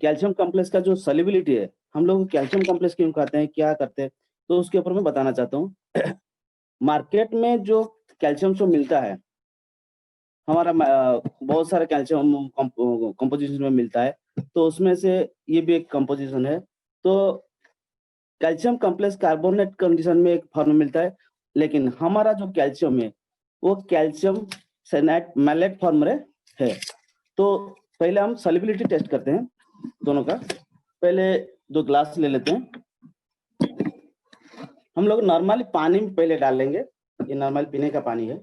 कैल्शियम कॉम्प्लेक्स का जो सॉल्युबिलिटी है, हम लोग कैल्शियम कॉम्प्लेक्स क्यों खाते हैं, क्या करते हैं, तो उसके ऊपर मैं बताना चाहता हूँ। मार्केट में जो कैल्शियम जो मिलता है, हमारा बहुत सारे कैल्शियम कंपोजिशन में मिलता है, तो उसमें से ये भी एक कंपोजिशन है। तो कैल्शियम कॉम्प्लेक्स कार्बोनेट कंडीशन में एक फॉर्म में मिलता है, लेकिन हमारा जो कैल्शियम है वो कैल्शियम सैनाइड मैलेट फॉर्म में है। तो पहले हम सॉल्युबिलिटी टेस्ट करते हैं दोनों का। पहले 2 ग्लास ले लेते हैं। हम लोग नॉर्मली पानी में पहले डालेंगे, ये नॉर्मल पीने का पानी है।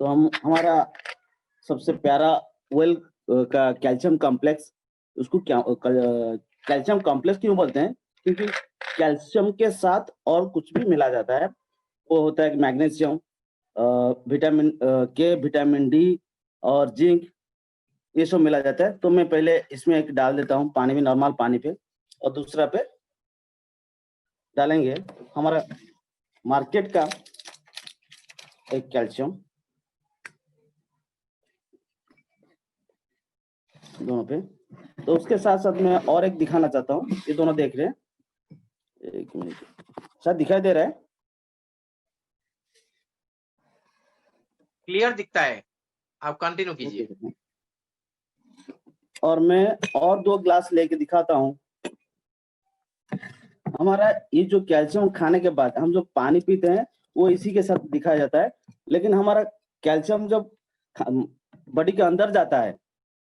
तो हमारा सबसे प्यारा ऑयल का कैल्शियम कॉम्प्लेक्स, उसको क्या कैल्शियम कॉम्प्लेक्स क्यों बोलते हैं, क्योंकि कैल्शियम के साथ और कुछ भी मिला जाता है। वो होता है मैग्नीशियम, विटामिन के, विटामिन डी और जिंक, ये सब मिला जाता है। तो मैं पहले इसमें एक डाल देता हूँ पानी में, नॉर्मल पानी पे, और दूसरा पे डालेंगे हमारा मार्केट का एक कैल्शियम, दोनों पे। तो उसके साथ साथ मैं और एक दिखाना चाहता हूँ, ये दोनों देख रहे हैं, एक मिनट, शायद दिखाई दे रहा है, क्लियर दिखता है, आप कंटिन्यू कीजिए। और मैं और 2 ग्लास लेके दिखाता हूँ। हमारा ये जो कैल्शियम खाने के बाद हम जो पानी पीते हैं वो इसी के साथ दिखाया जाता है, लेकिन हमारा कैल्शियम जब बॉडी के अंदर जाता है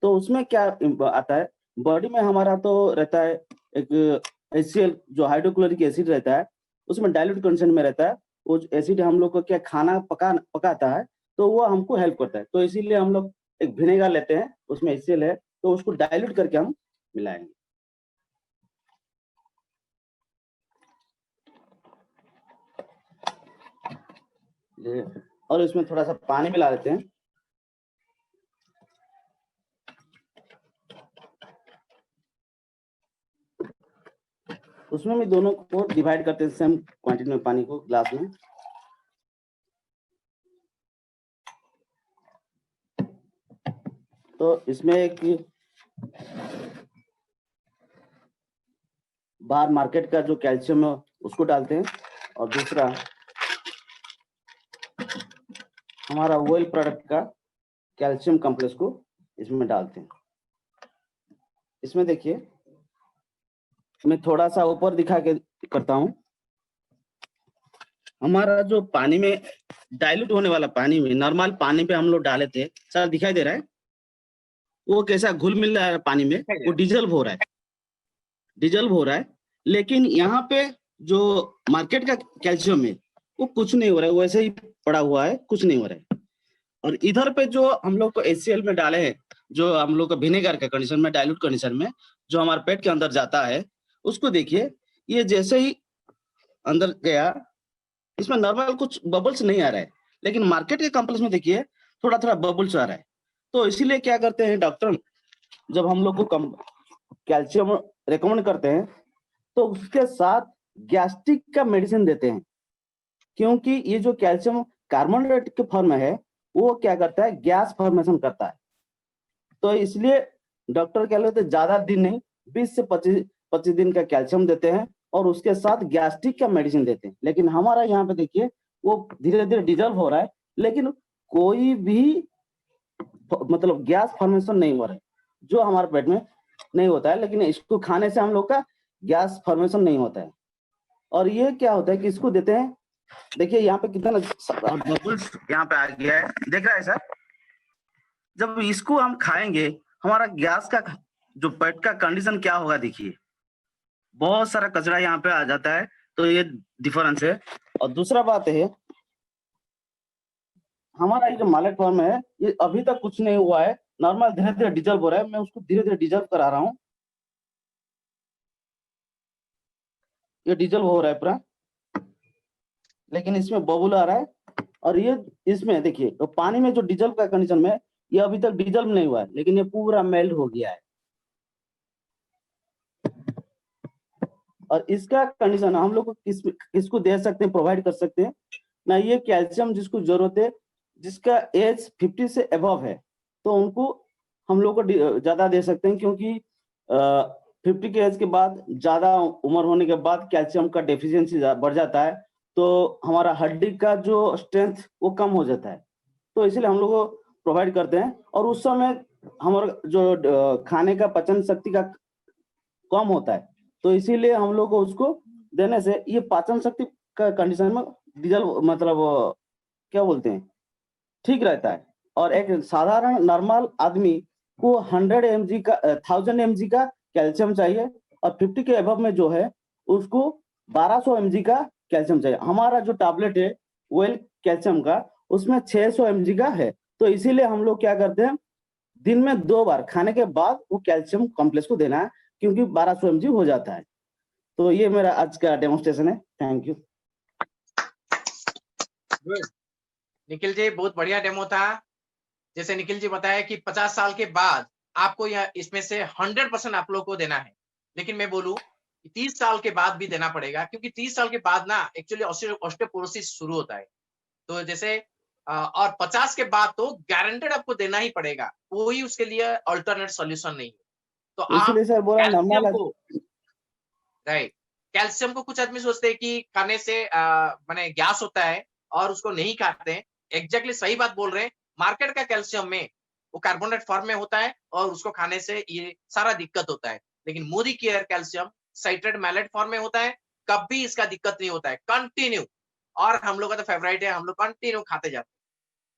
तो उसमें क्या आता है, बॉडी में हमारा तो रहता है एक HCl जो हाइड्रोक्लोरिक एसिड रहता है, उसमें डाइल्यूट कंडीशन में रहता है। वो एसिड हम लोग को क्या खाना पकाता है, तो वो हमको हेल्प करता है। तो इसीलिए हम लोग एक विनेगर लेते हैं, उसमें HCl है, तो उसको डाइल्यूट करके हम मिलाएंगे। और इसमें थोड़ा सा पानी मिला देते हैं। उसमें भी दोनों को डिवाइड करते हैं सेम क्वांटिटी में पानी को ग्लास में। तो इसमें एक बाहर मार्केट का जो कैल्शियम है उसको डालते हैं, और दूसरा हमारा ऑयल प्रोडक्ट का कैल्शियम कॉम्प्लेक्स को इसमें डालते हैं। इसमें देखिए, मैं थोड़ा सा ऊपर दिखा के करता हूँ। हमारा जो पानी में डाइल्यूट होने वाला पानी में, नॉर्मल पानी पे हम लोग डाले थे, सर दिखाई दे रहा है, वो कैसा घुल मिल रहा है पानी में, वो डिजल्व हो रहा है। लेकिन यहाँ पे जो मार्केट का कैल्शियम है वो कुछ नहीं हो रहा है, वैसे ही पड़ा हुआ है, कुछ नहीं हो रहा है। और इधर पे जो हम लोग को HCl में डाले हैं, जो हम लोग का विनेगर का कंडीशन में, डाइल्यूट कंडीशन में, जो हमारे पेट के अंदर जाता है, उसको देखिए, ये जैसे ही अंदर गया, इसमें नॉर्मल कुछ बबल्स नहीं आ रहा है, लेकिन मार्केट के कॉम्प्लेक्स में देखिए थोड़ा थोड़ा बबल्स आ रहा है। तो इसीलिए क्या करते हैं डॉक्टर, जब हम लोग को कैल्शियम रेकमेंड करते हैं तो उसके साथ गैस्ट्रिक का मेडिसिन देते हैं, क्योंकि ये जो कैल्शियम कार्बोनेट के फॉर्म में है वो क्या करता है, गैस फॉर्मेशन करता है। तो इसलिए डॉक्टर क्या लेते हैं, ज्यादा दिन नहीं, 20 से 25 दिन का कैल्शियम देते हैं और उसके साथ गैस्ट्रिक का मेडिसिन देते हैं। लेकिन हमारा यहाँ पे देखिए वो धीरे धीरे डिजल्व हो रहा है, लेकिन कोई भी मतलब गैस फॉर्मेशन नहीं हो रहा है, जो हमारे पेट में नहीं होता है, लेकिन इसको खाने से हम लोग का गैस फॉर्मेशन नहीं होता है। और ये क्या होता है कि इसको देते हैं, देखिए यहाँ पे कितना बबल्स यहाँ पे आ गया है, देख रहा है सर। जब इसको हम खाएंगे हमारा गैस का जो पेट का कंडीशन क्या होगा, देखिए बहुत सारा कचरा यहाँ पे आ जाता है, तो ये डिफरेंस है। और दूसरा बात है, हमारा ये जो मालेट फॉर्म है ये अभी तक कुछ नहीं हुआ है, नॉर्मल धीरे धीरे डिजल्व हो रहा है, मैं उसको धीरे धीरे डिजल्व करा रहा हूँ। ये डिजल्व हो रहा है पूरा, लेकिन इसमें बबुल आ रहा है। और ये इसमें देखिए तो पानी में जो डिजल्व का कंडीशन में, ये अभी तक डिजल्व नहीं हुआ है, लेकिन ये पूरा मेल्ट हो गया है। और इसका कंडीशन हम लोग को किसको दे सकते हैं, प्रोवाइड कर सकते हैं ना, ये कैल्शियम जिसको जरूरत है, जिसका एज 50 से अबव है, तो उनको हम लोग को ज्यादा दे सकते हैं, क्योंकि 50 के एज के बाद, ज्यादा उम्र होने के बाद कैल्शियम का डेफिशिएंसी बढ़ जाता है, तो हमारा हड्डी का जो स्ट्रेंथ वो कम हो जाता है, तो इसलिए हम लोग को प्रोवाइड करते हैं। और उस समय हमारा जो खाने का पचन शक्ति का कम होता है, तो इसीलिए हम लोग को उसको देने से ये पाचन शक्ति का कंडीशन में डीजल मतलब क्या बोलते हैं ठीक रहता है। और एक साधारण नॉर्मल आदमी को 100 mg का 1000 mg का कैल्शियम चाहिए, और 50 के अबव में जो है उसको 1200 mg का कैल्शियम चाहिए। हमारा जो टैबलेट है वेल कैल्शियम का, उसमें 600 mg का है, तो इसीलिए हम लोग क्या करते हैं, दिन में 2 बार खाने के बाद वो कैल्शियम कॉम्प्लेक्स को देना है, क्योंकि 1200 mg हो जाता है। तो ये मेरा आज का डेमोन्स्ट्रेशन है, थैंक यू। निखिल जी बहुत बढ़िया डेमो था। जैसे निखिल जी बताया कि 50 साल के बाद आपको यह इसमें से 100% आप लोग को देना है, लेकिन मैं बोलूं 30 साल के बाद भी देना पड़ेगा, क्योंकि 30 साल के बाद ना एक्चुअली ऑस्टियोपोरोसिस शुरू होता है। तो जैसे और 50 के बाद तो गारंटेड आपको देना ही पड़ेगा, कोई उसके लिए अल्टरनेट सॉल्यूशन नहीं है। तो इसलिए सर बोला कैल्शियम को, राइट, कैल्शियम को कुछ आदमी सोचते हैं कि खाने से माने गैस होता है और उसको नहीं खाते हैं। एग्जैक्टली सही बात बोल रहे हैं। मार्केट का कैल्शियम में वो कार्बोनेट फॉर्म में होता है और उसको खाने से ये सारा दिक्कत होता है, लेकिन Modi care calcium citrate malate form में होता है, कभी इसका दिक्कत नहीं होता है, कंटिन्यू। और हम लोग का तो फेवरेट है, हम लोग कंटिन्यू खाते जाते हैं,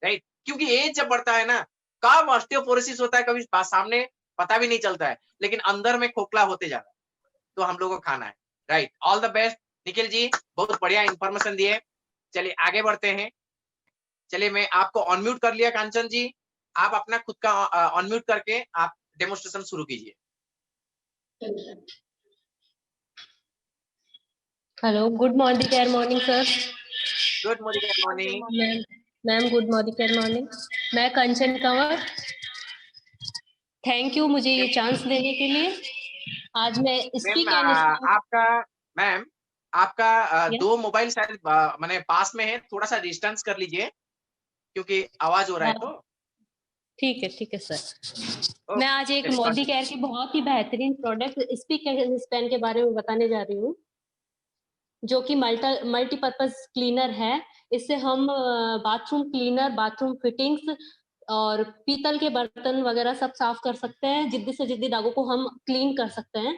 राइट, क्योंकि एज जब बढ़ता है ना, कब ऑस्टियोपोरोसिस होता है कभी सामने पता भी नहीं चलता है, लेकिन अंदर में खोखला होते जा रहा है, तो हम लोग को खाना है, right. All the best Nikhil ji, बहुत बढ़िया इंफॉर्मेशन दिए। चलिए आगे बढ़ते हैं। चलिए मैं आपको अनम्यूट कर लिया, कांचन जी, आप अपना खुद का अनम्यूट करके आप डेमोन्स्ट्रेशन शुरू कीजिए। Hello, good morning sir. Good morning ma'am, good morning. मैं कंचन कंवर, थैंक यू मुझे ये चांस देने के लिए। आज मैं स्पीक आपका मैम आपका 2 मोबाइल शायद माने पास में है, थोड़ा सा डिस्टेंस कर लीजिए क्योंकि आवाज हो रहा है। तो ठीक है सर। मैं आज एक मोदी केयर की बहुत ही बेहतरीन प्रोडक्ट स्पीक स्पैन के बारे में बताने जा रही हूँ, जो कि मल्टीपर्पज क्लीनर है। इससे हम बाथरूम क्लीनर, बाथरूम फिटिंग्स और पीतल के बर्तन वगैरह सब साफ कर सकते हैं। जिद्दी से जिद्दी दागों को हम क्लीन कर सकते हैं।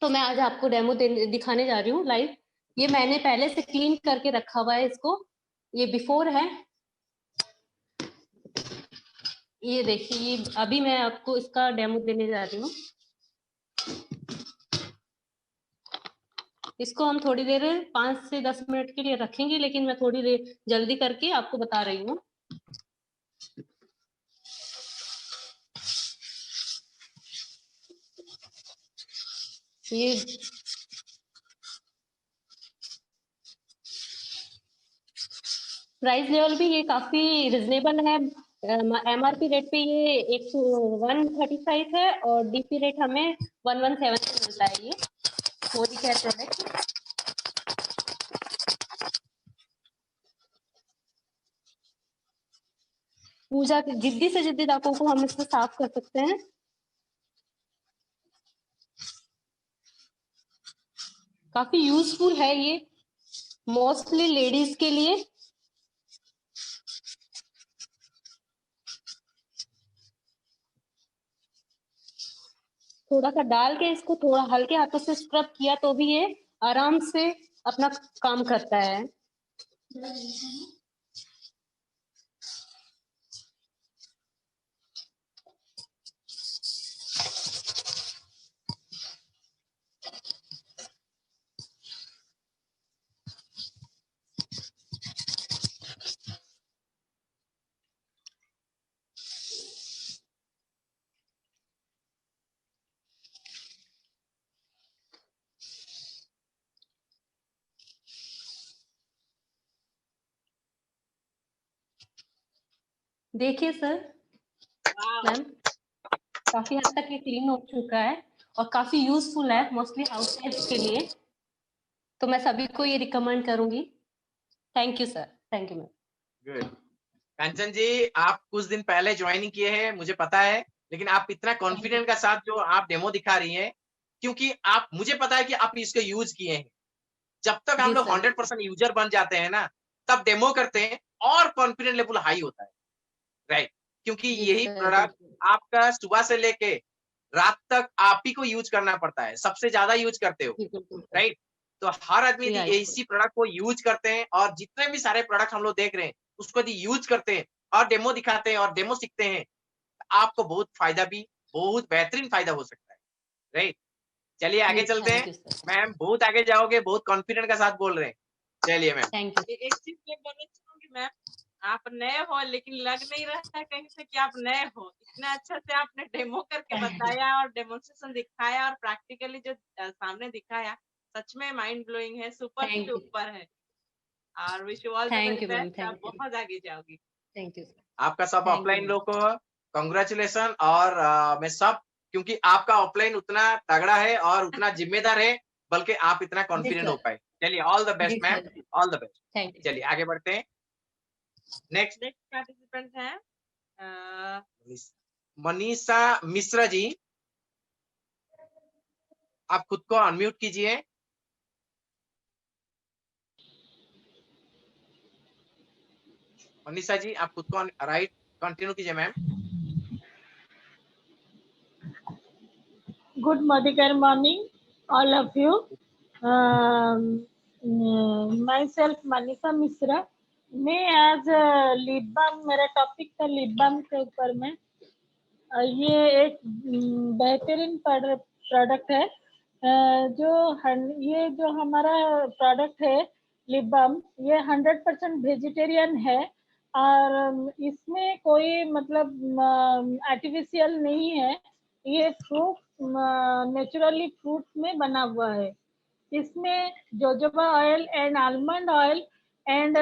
तो मैं आज आपको डेमो दिखाने जा रही हूँ लाइव। ये मैंने पहले से क्लीन करके रखा हुआ है इसको, ये बिफोर है। ये देखिए, अभी मैं आपको इसका डेमो देने जा रही हूँ। इसको हम थोड़ी देर 5 से 10 मिनट के लिए रखेंगे, लेकिन मैं थोड़ी देर जल्दी करके आपको बता रही हूँ। ये प्राइस लेवल भी ये काफी रिजनेबल है। MRP रेट पे ये 135 है और DP रेट हमें 117 से मिलता है। ये मोदी केयर प्रोडक्ट। पूजा के जिद्दी से जिद्दी दागों को हम इससे साफ कर सकते हैं। काफी यूजफुल है ये, मोस्टली लेडीज के लिए। थोड़ा सा डाल के इसको थोड़ा हल्के हाथों से स्क्रब किया तो भी ये आराम से अपना काम करता है। देखिए सर, मैम काफी हद तक ये क्लीन हो चुका है और काफी यूजफुल है मोस्टली हाउस वाइफ्स के लिए, तो मैं सभी को ये रिकमेंड करूंगी। Thank you sir, thank you ma'am. Good. Kanchan ji, आप कुछ दिन पहले ज्वाइनिंग किए हैं मुझे पता है, लेकिन आप इतना कॉन्फिडेंट का साथ जो आप डेमो दिखा रही हैं, क्योंकि आप, मुझे पता है कि आप इसको यूज किए हैं। जब तक हम जी लोग सर। 100% यूजर बन जाते हैं ना, तब डेमो करते हैं और कॉन्फिडेंस लेवल हाई होता है, राइट? क्योंकि जी यही सर, प्रोडक्ट बिल्कुल। आपका सुबह से लेके रात तक आप ही को यूज करना पड़ता है, सबसे ज्यादा यूज करते हो, जी बिल्कुल सर। राइट? तो हर आदमी जी यदि राइट। इसी प्रोडक्ट को यूज करते हैं और जितने भी सारे प्रोडक्ट हम लोग देख रहे हैं उसको यदि यूज करते हैं और डेमो दिखाते हैं और डेमो सीखते हैं, आपको बहुत फायदा भी, बहुत बेहतरीन फायदा हो सकता है, राइट? चलिए आगे जी चलते थैंक हैं। You sir. मैम बहुत आगे जाओगे, बहुत कॉन्फिडेंट का साथ बोल रहे हैं। चलिए मैम। Thank you. एक चीज मैं बोलना चाहूंगी मैम, आप नए हो लेकिन लग नहीं रहा है कहीं से कि आप नए हो। इतना अच्छा से आपने डेमो करके बताया और डेमोन्स्ट्रेशन दिखाया और प्रैक्टिकली जो सामने दिखाया, सच में माइंड ब्लोइंग है, सुपर से थैंक यू। ऊपर है। और wish you all the thank very you ma'am, best, आप थैंक यू। बहुत आगे जाओगी। Thank you sir. आपका सब थैंक यू ऑफलाइन मैम। लोग को कॉन्ग्रेचुलेशन। और मैं सब, क्योंकि आपका ऑफलाइन उतना तगड़ा है और उतना जिम्मेदार है, बल्कि आप इतना जी कॉन्फिडेंट हो सर। पाए। चलिए ऑल द जी best ma'am, sir. All the best. Thank you. चलिए आगे बढ़ते हैं। नेक्स्ट नेक्स्ट पार्टिसिपेंट है मनीषा मिश्रा जी, आप खुद को अनम्यूट कीजिए। मनीषा जी, आप खुद को राइट कंटिन्यू कीजिए ma'am. Good morning, all of you. Myself Manisha Mishra. मैं आज लिप बाम, मेरा टॉपिक था लिप बाम के ऊपर में। ये एक बेहतरीन प्रोडक्ट है। ये जो हमारा प्रोडक्ट है लिप बाम, ये 100% वेजिटेरियन है और इसमें कोई मतलब आर्टिफिशियल नहीं है। ये फ्रूट, नेचुरली फ्रूट में बना हुआ है। इसमें jojoba oil and almond oil and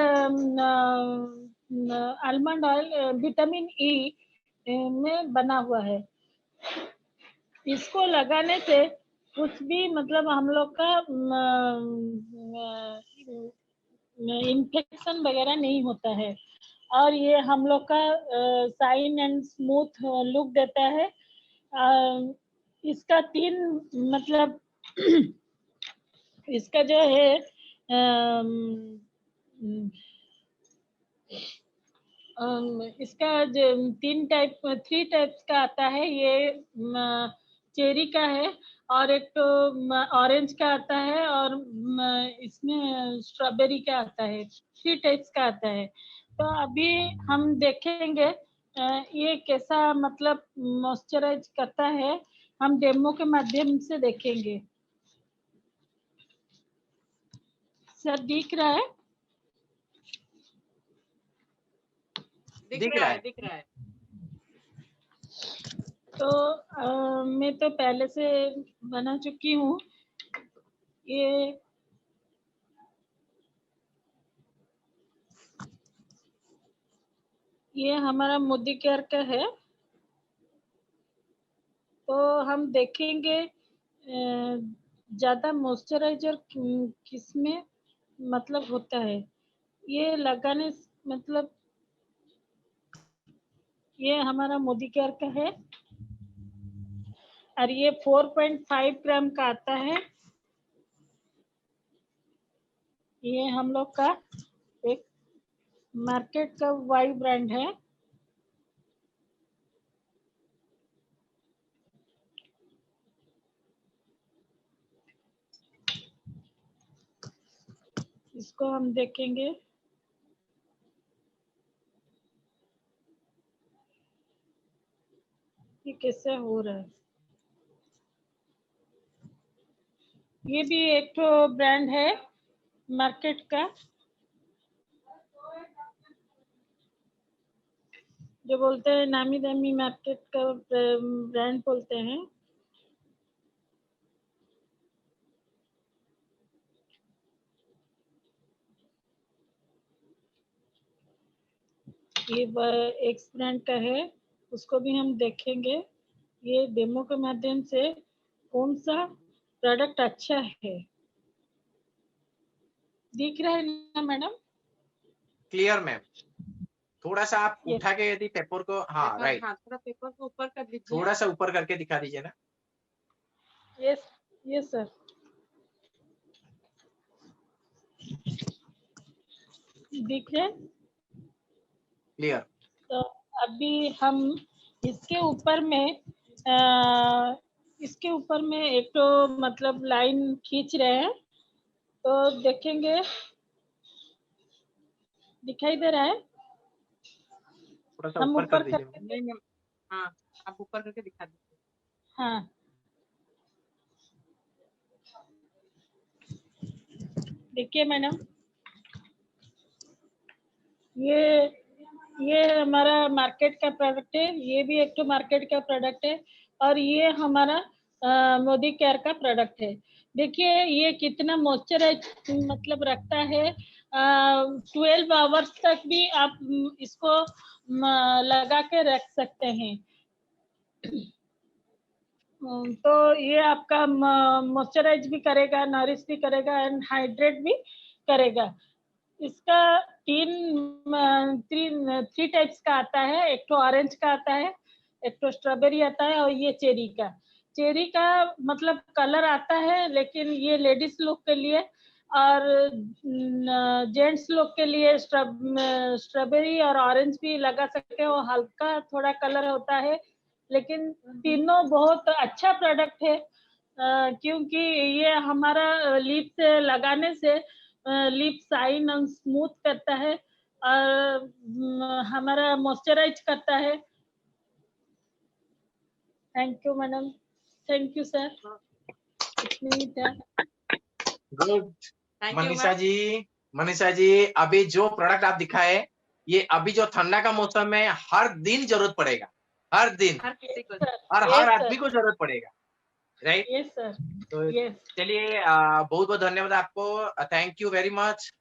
almond oil vitamin E में बना हुआ है। इसको लगाने से कुछ भी मतलब हम लोग का इन्फेक्शन वगैरह नहीं होता है और ये हम लोग का शाइन एंड स्मूथ लुक देता है। इसका 3 मतलब इसका जो है इसका जो 3 टाइप्स का आता है। ये चेरी का है और एक तो ऑरेंज का आता है और इसमें स्ट्रॉबेरी का आता है। 3 टाइप्स का आता है। तो अभी हम देखेंगे ये कैसा मतलब मॉइस्चराइज करता है, हम डेमो के माध्यम से देखेंगे। सर दिख रहा है? दिख रहा है। दिख रहा है। तो मैं तो पहले से बना चुकी हूँ। ये हमारा मोदी केयर का है। तो हम देखेंगे ज्यादा मॉइस्चराइजर किस में मतलब होता है। ये लगाने मतलब ये हमारा मोदी केयर का है और ये 4.5 ग्राम का आता है। ये हम लोग का एक मार्केट का वाई ब्रांड है। इसको हम देखेंगे। ये कैसे हो रहा है। ये भी एक तो ब्रांड है मार्केट का, जो बोलते हैं नामी दामी मार्केट का ब्रांड बोलते हैं। ये एक्स ब्रांड का है, उसको भी हम देखेंगे। ये डेमो के माध्यम से कौन सा प्रोडक्ट अच्छा है। दिख रहा है ना मैडम? Clear ma'am. थोड़ा सा आप उठा के यदि पेपर को, हाँ राइट, हाँ, थोड़ा पेपर को ऊपर कर दीजिए। थोड़ा सा ऊपर करके दिखा दीजिए ना। Yes yes sir. दिख रहे? क्लियर। तो अभी हम इसके ऊपर में एक तो मतलब लाइन खींच रहे हैं, तो देखेंगे। दिखाई दे रहा है? थोड़ा सा हम ऊपर कर ऊपर दीजिए। नहीं, हाँ, आप ऊपर करके दिखा दीजिए। हाँ, देखिए मैडम, ये हमारा मार्केट का प्रोडक्ट है। ये भी एक तो मार्केट का प्रोडक्ट है, और ये हमारा मोदी केयर का प्रोडक्ट है। देखिए ये कितना मॉइस्चराइज मतलब रखता है। 12 आवर्स तक भी आप इसको लगा के रख सकते हैं। तो ये आपका मॉइस्चराइज भी करेगा, नरिश भी करेगा एंड हाइड्रेट भी करेगा। इसका थ्री टाइप्स का आता है। एक तो ऑरेंज का आता है, एक तो स्ट्रॉबेरी आता है, और ये चेरी का। चेरी का मतलब कलर आता है, लेकिन ये लेडीज लोग के लिए और जेंट्स लोग के लिए स्ट्रॉबेरी और ऑरेंज भी लगा सकते हो। हल्का थोड़ा कलर होता है, लेकिन तीनों बहुत अच्छा प्रोडक्ट है, क्योंकि ये हमारा लिप से लगाने से लिप शाइन और स्मूथ करता है, और हमारा मॉइस्चराइज करता है। Thank you madam. Thank you sir. Good. Manisha ji, अभी जो प्रोडक्ट आप दिखाए, ये अभी जो ठंडा का मौसम में हर दिन जरूरत पड़ेगा, हर दिन, हर किसी को, और हर आदमी को जरूरत पड़ेगा, राइट? Yes sir. तो यस, चलिए, बहुत बहुत धन्यवाद आपको। Thank you very much.